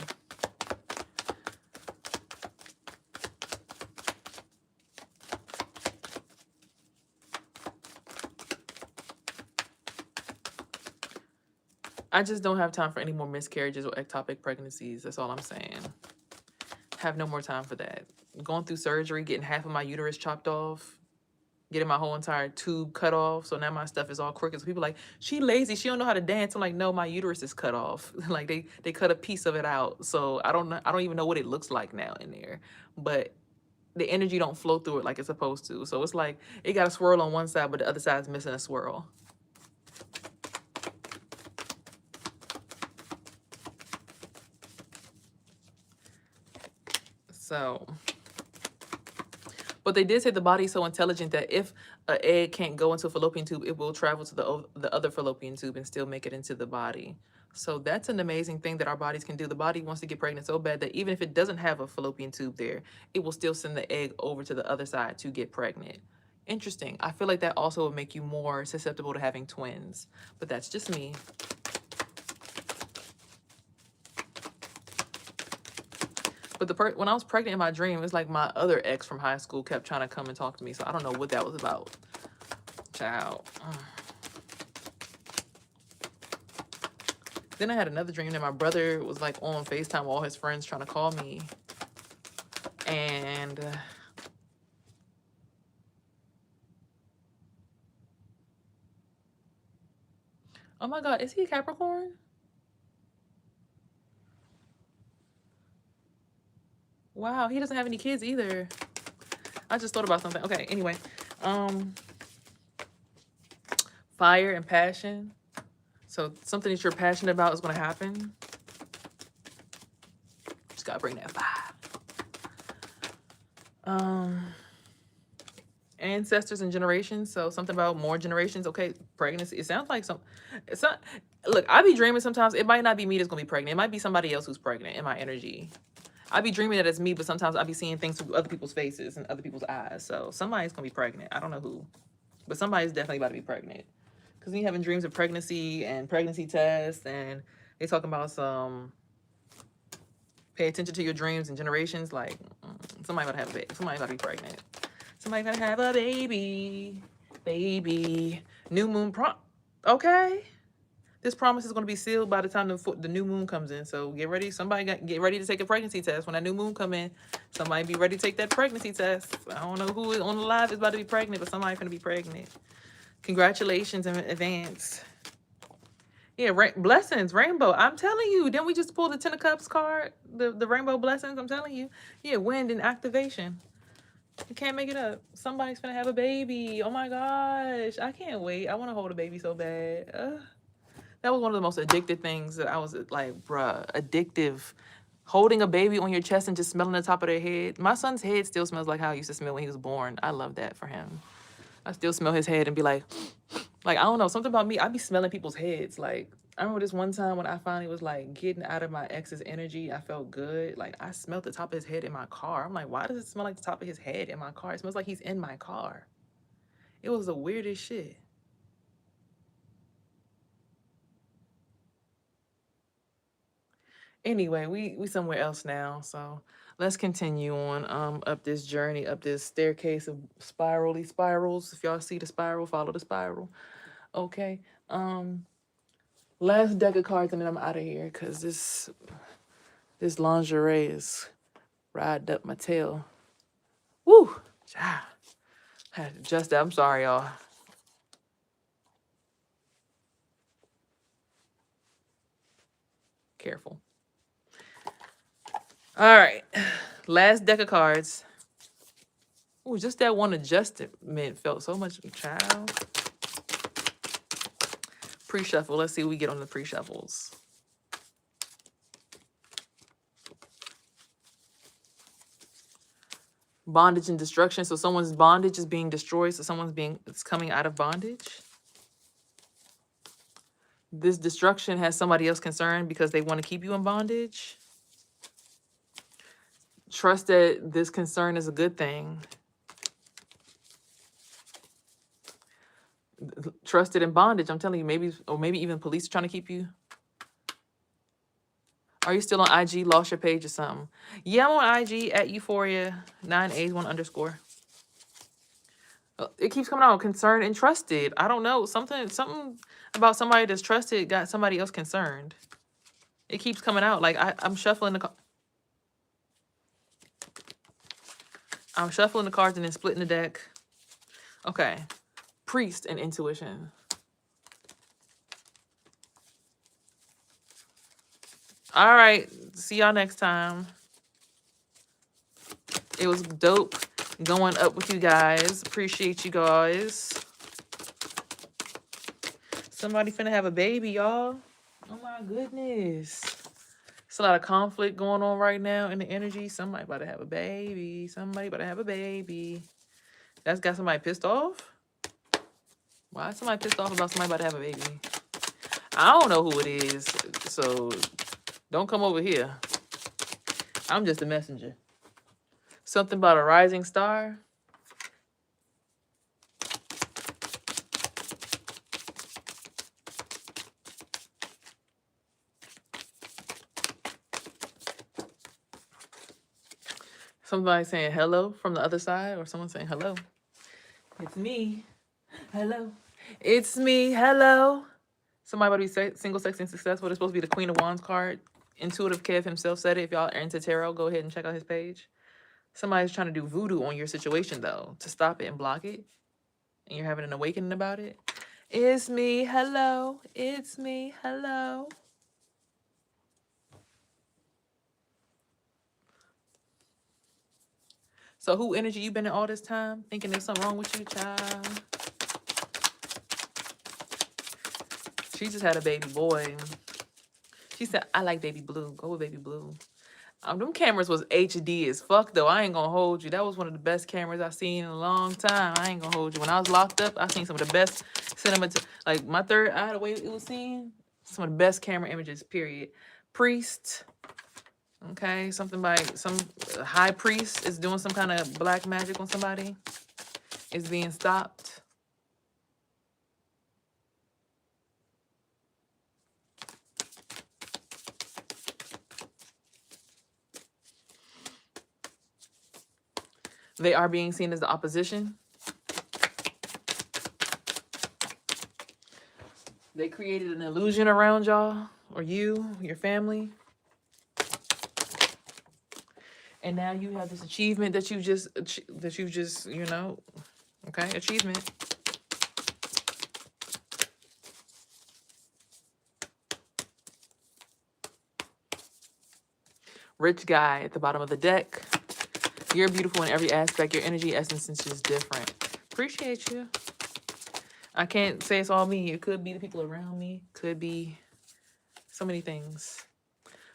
I just don't have time for any more miscarriages or ectopic pregnancies. That's all I'm saying. Have no more time for that. Going through surgery, getting half of my uterus chopped off, getting my whole entire tube cut off. So now my stuff is all crooked. So people are like, she lazy, she don't know how to dance. I'm like, no, my uterus is cut off. Like they cut a piece of it out. So I don't even know what it looks like now in there. But the energy don't flow through it like it's supposed to. So it's like it got a swirl on one side, but the other side's missing a swirl. So, but they did say the body's so intelligent that if an egg can't go into a fallopian tube, it will travel to the other fallopian tube and still make it into the body. So that's an amazing thing that our bodies can do. The body wants to get pregnant so bad that even if it doesn't have a fallopian tube there, it will still send the egg over to the other side to get pregnant. Interesting. I feel like that also would make you more susceptible to having twins, but that's just me. But when I was pregnant in my dream, it's like my other ex from high school kept trying to come and talk to me. So I don't know what that was about. Child. Then I had another dream that my brother was like on FaceTime with all his friends trying to call me. And oh my God, is he a Capricorn? Wow, he doesn't have any kids either. I just thought about something. Okay, anyway. Fire and passion. So something that you're passionate about is going to happen. Just got to bring that fire. Ancestors and generations. So something about more generations. Okay, pregnancy. It sounds like it's not. Look, I be dreaming sometimes. It might not be me that's going to be pregnant. It might be somebody else who's pregnant in my energy. I be dreaming that it's me, but sometimes I be seeing things through other people's faces and other people's eyes. So somebody's going to be pregnant. I don't know who. But somebody's definitely about to be pregnant. Because you having dreams of pregnancy and pregnancy tests. And they talking about some pay attention to your dreams and generations. Like, somebody about to have a baby. Somebody about to be pregnant. Somebody about to have a baby. Baby. New moon okay. This promise is going to be sealed by the time the new moon comes in. So get ready. Somebody get ready to take a pregnancy test. When that new moon come in, somebody be ready to take that pregnancy test. I don't know who on the live is about to be pregnant, but somebody's going to be pregnant. Congratulations in advance. Yeah, blessings, rainbow. I'm telling you. Didn't we just pull the 10 of Cups card? The rainbow blessings, I'm telling you. Yeah, wind and activation. You can't make it up. Somebody's going to have a baby. Oh my gosh. I can't wait. I want to hold a baby so bad. That was one of the most addictive things that I was like, bruh, addictive. Holding a baby on your chest and just smelling the top of their head. My son's head still smells like how it used to smell when he was born. I love that for him. I still smell his head and be like, Like, I don't know, something about me, I be smelling people's heads. Like, I remember this one time when I finally was like getting out of my ex's energy, I felt good. Like, I smelled the top of his head in my car. I'm like, why does it smell like the top of his head in my car? It smells like he's in my car. It was the weirdest shit. Anyway, we somewhere else now, so let's continue on up this journey, up this staircase of spirally spirals. If y'all see the spiral, follow the spiral. Okay. Last deck of cards and then I'm out of here because this lingerie is riding up my tail. Woo! Ah, had to adjust that. I'm sorry, y'all. Careful. All right. Last deck of cards. Ooh, just that one adjustment felt so much, child. Pre-shuffle. Let's see what we get on the pre-shuffles. Bondage and destruction. So someone's bondage is being destroyed. So it's coming out of bondage. This destruction has somebody else concerned because they want to keep you in bondage. Trust that this concern is a good thing. Trusted in bondage. I'm telling you, maybe even police are trying to keep you. Are you still on IG? Lost your page or something? Yeah, I'm on IG at Euphoria9A1_. It keeps coming out concerned and trusted. I don't know. Something about somebody that's trusted got somebody else concerned. It keeps coming out. Like I'm shuffling the cards and then splitting the deck. Okay. Priest and intuition. All right. See y'all next time. It was dope going up with you guys. Appreciate you guys. Somebody finna have a baby, y'all. Oh my goodness. It's a lot of conflict going on right now in the energy. Somebody about to have a baby. That's got somebody pissed off? Why is somebody pissed off about somebody about to have a baby? I don't know who it is, so don't come over here. I'm just a messenger. Something about a rising star. Somebody saying hello from the other side, or someone saying hello. It's me. Hello. It's me. Hello. Somebody about to be single, sexy, and successful. It's supposed to be the Queen of Wands card. Intuitive Kev himself said it. If y'all are into tarot, go ahead and check out his page. Somebody's trying to do voodoo on your situation, though, to stop it and block it. And you're having an awakening about it. It's me. Hello. It's me. Hello. So who energy you been in all this time? Thinking there's something wrong with you, child? She just had a baby boy. She said, I like baby blue. Go with baby blue. Them cameras was HD as fuck, though. I ain't gonna hold you. That was one of the best cameras I've seen in a long time. I ain't gonna hold you. When I was locked up, I seen some of the best cinema. Like, my third eye, the way it was seen, some of the best camera images, period. Priest. Okay, something like some high priest is doing some kind of black magic on somebody. Is being stopped. They are being seen as the opposition. They created an illusion around y'all, or you, your family. And now you have this achievement that you just, you know, okay, achievement. Rich guy at the bottom of the deck. You're beautiful in every aspect. Your energy essence is just different. Appreciate you. I can't say it's all me. It could be the people around me. Could be so many things.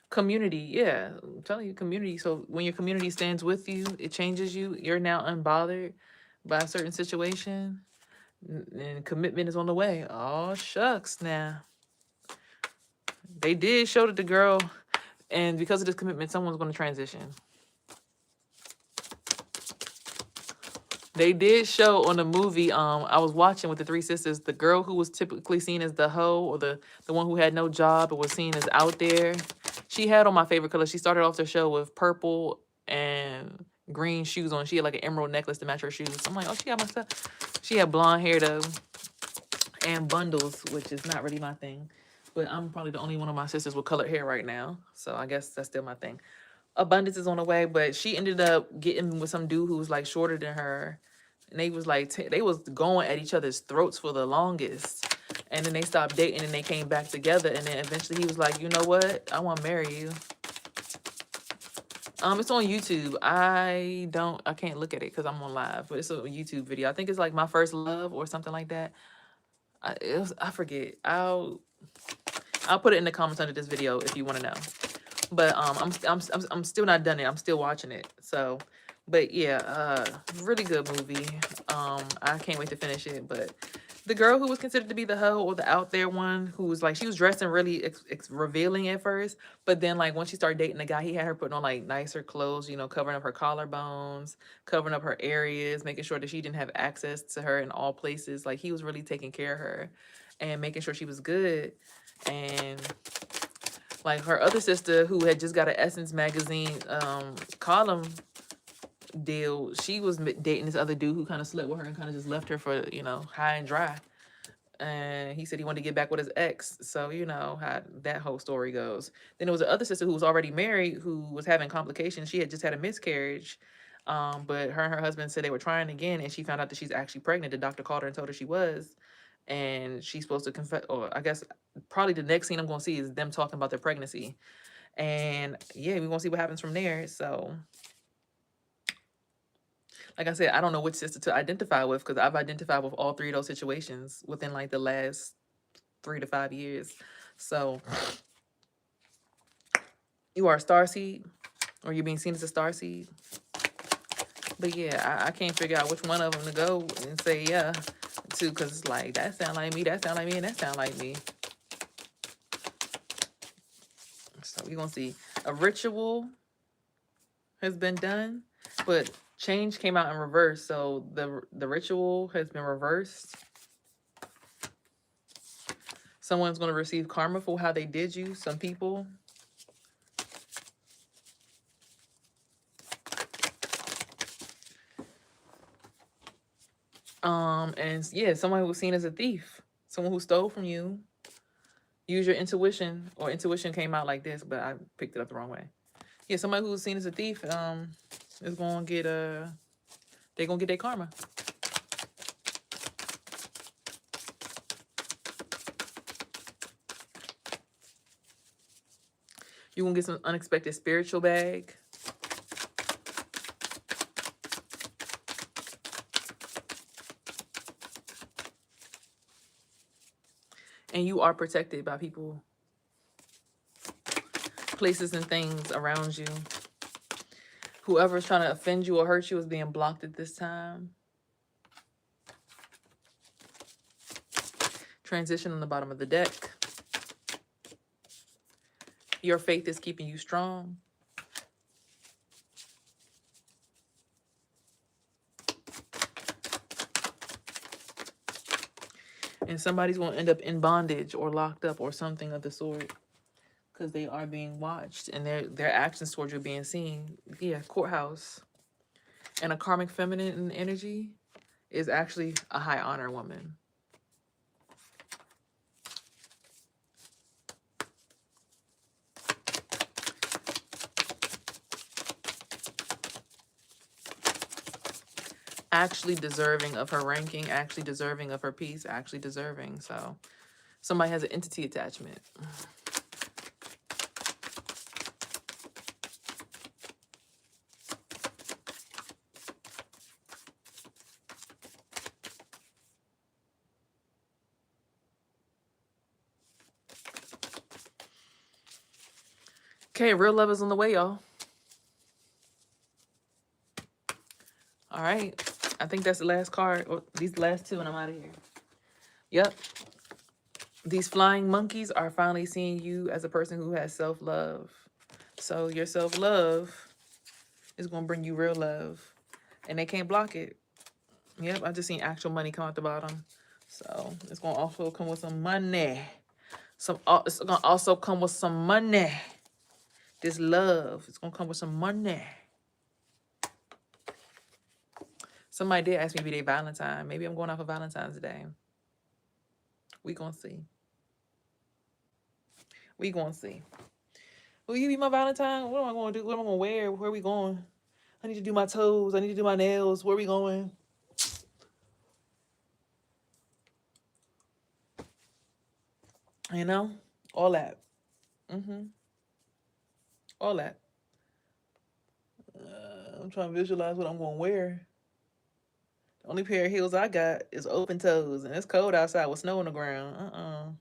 Community, yeah. I'm telling you, community. So when your community stands with you, it changes you. You're now unbothered by a certain situation. And commitment is on the way. Oh, shucks. Now, they did show that the girl, and because of this commitment, someone's going to transition. They did show on the movie I was watching with the three sisters, the girl who was typically seen as the hoe, or the one who had no job and was seen as out there. She had on my favorite color. She started off the show with purple and green shoes on. She had like an emerald necklace to match her shoes. I'm like, oh, she got my stuff. She had blonde hair though, and bundles, which is not really my thing. But I'm probably the only one of my sisters with colored hair right now, so I guess that's still my thing. Abundance is on the way, but she ended up getting with some dude who was like shorter than her, and they was like they was going at each other's throats for the longest, and then they stopped dating and they came back together, and then eventually he was like, you know what, I want to marry you. It's on YouTube. I can't look at it because I'm on live, but it's a YouTube video. I think it's like My First Love or something like that. I forget. I'll put it in the comments under this video if you want to know. But I'm still not done it. I'm still watching it. So, but yeah, really good movie. I can't wait to finish it. But the girl who was considered to be the hoe or the out there one, who was like, she was dressing really revealing at first, but then like once she started dating the guy, he had her putting on like nicer clothes, you know, covering up her collarbones, covering up her areas, making sure that she didn't have access to her in all places. Like he was really taking care of her and making sure she was good. And like her other sister, who had just got an Essence magazine column deal, she was dating this other dude who kind of slept with her and kind of just left her for, you know, high and dry. And he said he wanted to get back with his ex. So, you know, how that whole story goes. Then there was another sister who was already married who was having complications. She had just had a miscarriage. But her and her husband said they were trying again, and she found out that she's actually pregnant. The doctor called her and told her she was. And she's supposed to confess, or I guess probably the next scene I'm going to see is them talking about their pregnancy. And yeah, we're going to see what happens from there. So, like I said, I don't know which sister to identify with because I've identified with all three of those situations within like the last 3 to 5 years. So, you are a starseed, or you're being seen as a starseed. But yeah, I can't figure out which one of them to go and say yeah to, because it's like, that sound like me, that sound like me, and that sound like me. So we're going to see. A ritual has been done, but change came out in reverse. So the ritual has been reversed. Someone's going to receive karma for how they did you. Some people. And yeah, someone who was seen as a thief. Someone who stole from you. Use your intuition, or intuition came out like this, but I picked it up the wrong way. Yeah, somebody who was seen as a thief is going to get they're going to get their karma. You're going to get some unexpected spiritual bag. And you are protected by people, places, and things around you. Whoever's trying to offend you or hurt you is being blocked at this time. Transition on the bottom of the deck. Your faith is keeping you strong. And somebody's going to end up in bondage or locked up or something of the sort, because they are being watched and their actions towards you are being seen. Yeah, courthouse. And a karmic feminine energy is actually a high honor woman. Actually deserving of her ranking, actually deserving of her peace, actually deserving. So somebody has an entity attachment. Okay, real love is on the way, y'all. All right. I think that's the last card, or these last two, and I'm out of here. Yep. These flying monkeys are finally seeing you as a person who has self-love. So your self-love is going to bring you real love. And they can't block it. Yep, I just seen actual money come out the bottom. So it's going to also come with some money. It's going to also come with some money. This love, it's going to come with some money. Somebody did ask me to be their Valentine. Maybe I'm going out for Valentine's Day. We going to see. We going to see. Will you be my Valentine? What am I going to do? What am I going to wear? Where are we going? I need to do my toes. I need to do my nails. Where are we going? You know? All that. All that. I'm trying to visualize what I'm going to wear. The only pair of heels I got is open toes. And it's cold outside with snow on the ground.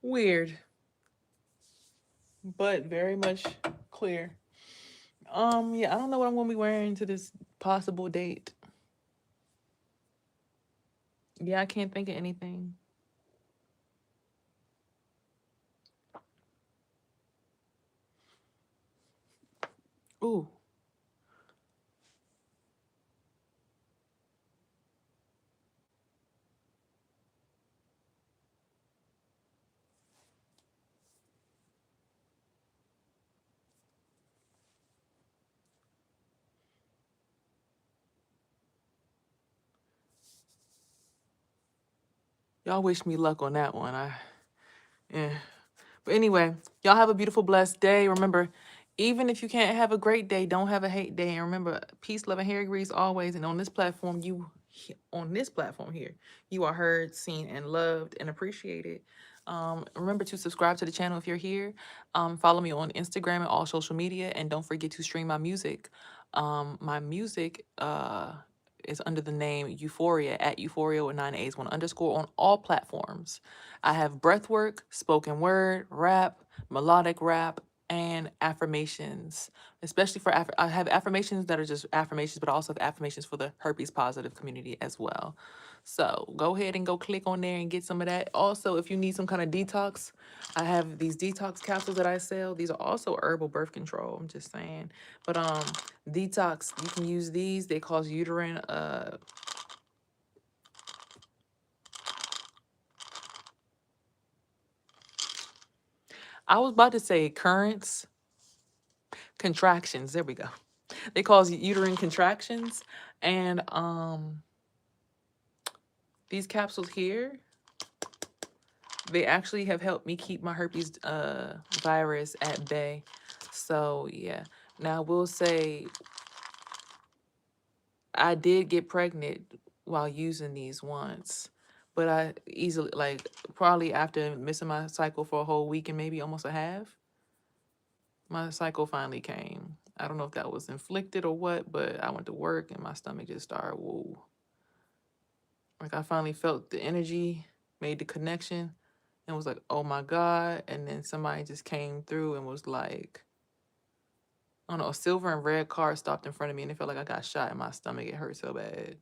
Weird. But very much clear. Yeah, I don't know what I'm going to be wearing to this possible date. Yeah, I can't think of anything. Ooh. Y'all wish me luck on that one. Yeah. But anyway, y'all have a beautiful, blessed day. Remember, even if you can't have a great day, don't have a hate day. And remember, peace, love, and hair grease always. And on this platform, here, you are heard, seen, and loved and appreciated. Remember to subscribe to the channel if you're here. Follow me on Instagram and all social media. And don't forget to stream my music. My music is under the name Euphoria at Euphoria with 9 A's, 1 underscore on all platforms. I have breathwork, spoken word, rap, melodic rap, and affirmations. Especially for I have affirmations that are just affirmations, but I also have affirmations for the herpes positive community as well. So go ahead and go click on there and get some of that. Also, if you need some kind of detox, I have these detox capsules that I sell. These are also herbal birth control. I'm just saying. But detox, you can use these. They cause uterine I was about to say currents, contractions. There we go. They cause uterine contractions. And these capsules here, they actually have helped me keep my herpes virus at bay. So yeah. Now I will say I did get pregnant while using these once. But I easily, like, probably after missing my cycle for a whole week and maybe almost a half, my cycle finally came. I don't know if that was inflicted or what, but I went to work and my stomach just started, whoa. Like I finally felt the energy, made the connection, and was like, oh my God. And then somebody just came through and was like, I don't know, a silver and red car stopped in front of me and it felt like I got shot in my stomach. It hurt so bad.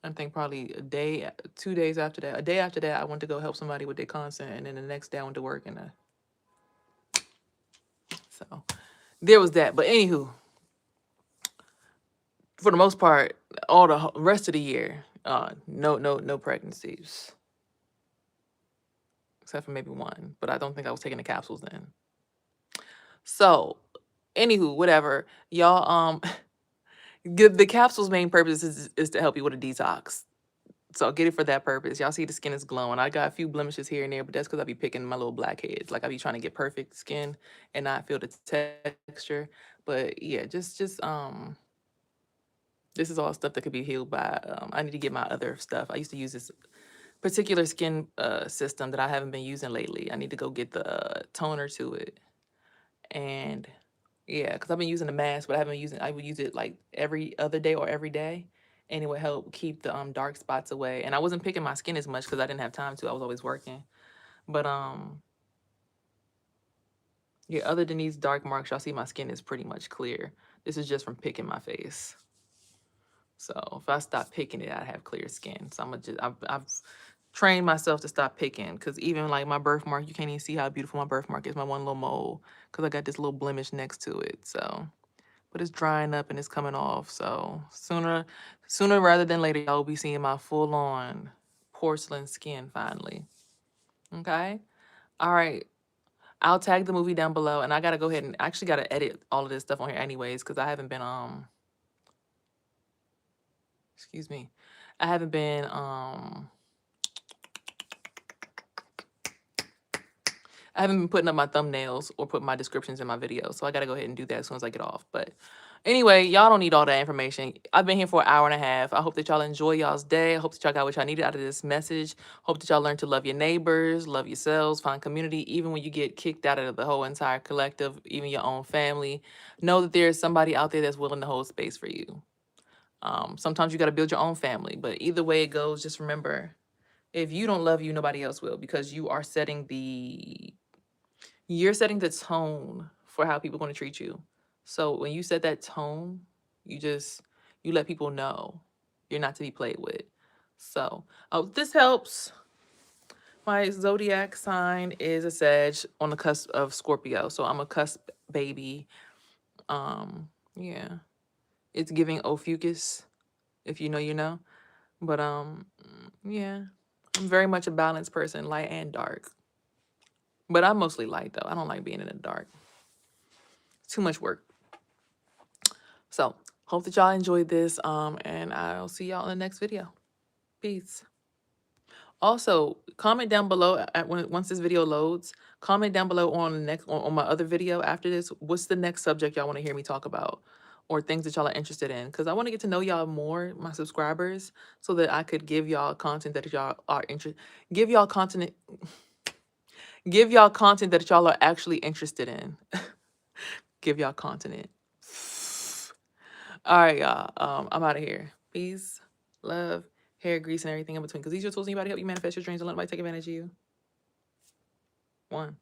I think probably a day, 2 days after that, a day after that, I went to go help somebody with their consent. And then the next day I went to work and so there was that. But anywho, for the most part, all the rest of the year, no pregnancies, except for maybe one. But I don't think I was taking the capsules then. So, anywho, whatever, y'all. The capsule's main purpose is to help you with a detox. So get it for that purpose. Y'all see the skin is glowing. I got a few blemishes here and there, but that's because I be picking my little blackheads. Like I be trying to get perfect skin and not feel the texture. But yeah, just this is all stuff that could be healed by. I need to get my other stuff. I used to use this particular skin system that I haven't been using lately. I need to go get the toner to it. And yeah, because I've been using the mask, but I haven't been using. I would use it like every other day or every day, and it would help keep the dark spots away. And I wasn't picking my skin as much because I didn't have time to. I was always working. But yeah. Other than these dark marks, y'all see my skin is pretty much clear. This is just from picking my face. So if I stop picking it, I have clear skin. So I've trained myself to stop picking because even like my birthmark, you can't even see how beautiful my birthmark is. My one little mole because I got this little blemish next to it. So. But it's drying up and it's coming off. So sooner rather than later, y'all will be seeing my full on porcelain skin finally. Okay. All right. I'll tag the movie down below, and I gotta go ahead and actually gotta edit all of this stuff on here anyways, because I haven't been excuse me. I haven't been putting up my thumbnails or putting my descriptions in my videos. So I got to go ahead and do that as soon as I get off. But anyway, y'all don't need all that information. I've been here for an hour and a half. I hope that y'all enjoy y'all's day. I hope that y'all got what y'all needed out of this message. Hope that y'all learn to love your neighbors, love yourselves, find community, even when you get kicked out of the whole entire collective, even your own family. Know that there's somebody out there that's willing to hold space for you. Sometimes you got to build your own family. But either way it goes, just remember, if you don't love you, nobody else will, because you're setting the tone for how people are going to treat you. So when you set that tone, you let people know you're not to be played with. So, oh, this helps. My zodiac sign is a Sag on the cusp of Scorpio. So I'm a cusp baby. Yeah. It's giving Ophiuchus. If you know, you know. But yeah. I'm very much a balanced person, light and dark. But I'm mostly light though. I don't like being in the dark. Too much work. So hope that y'all enjoyed this. And I'll see y'all in the next video. Peace. Also, comment down below once this video loads. Comment down below on the next on my other video after this. What's the next subject y'all want to hear me talk about, or things that y'all are interested in? Because I want to get to know y'all more, my subscribers, so that I could give y'all content that y'all are interested. Give y'all content. Give y'all content that y'all are actually interested in. Give y'all content. All right, y'all. I'm out of here. Peace, love, hair grease, and everything in between. Because these are tools anybody help you manifest your dreams and let nobody take advantage of you. 1.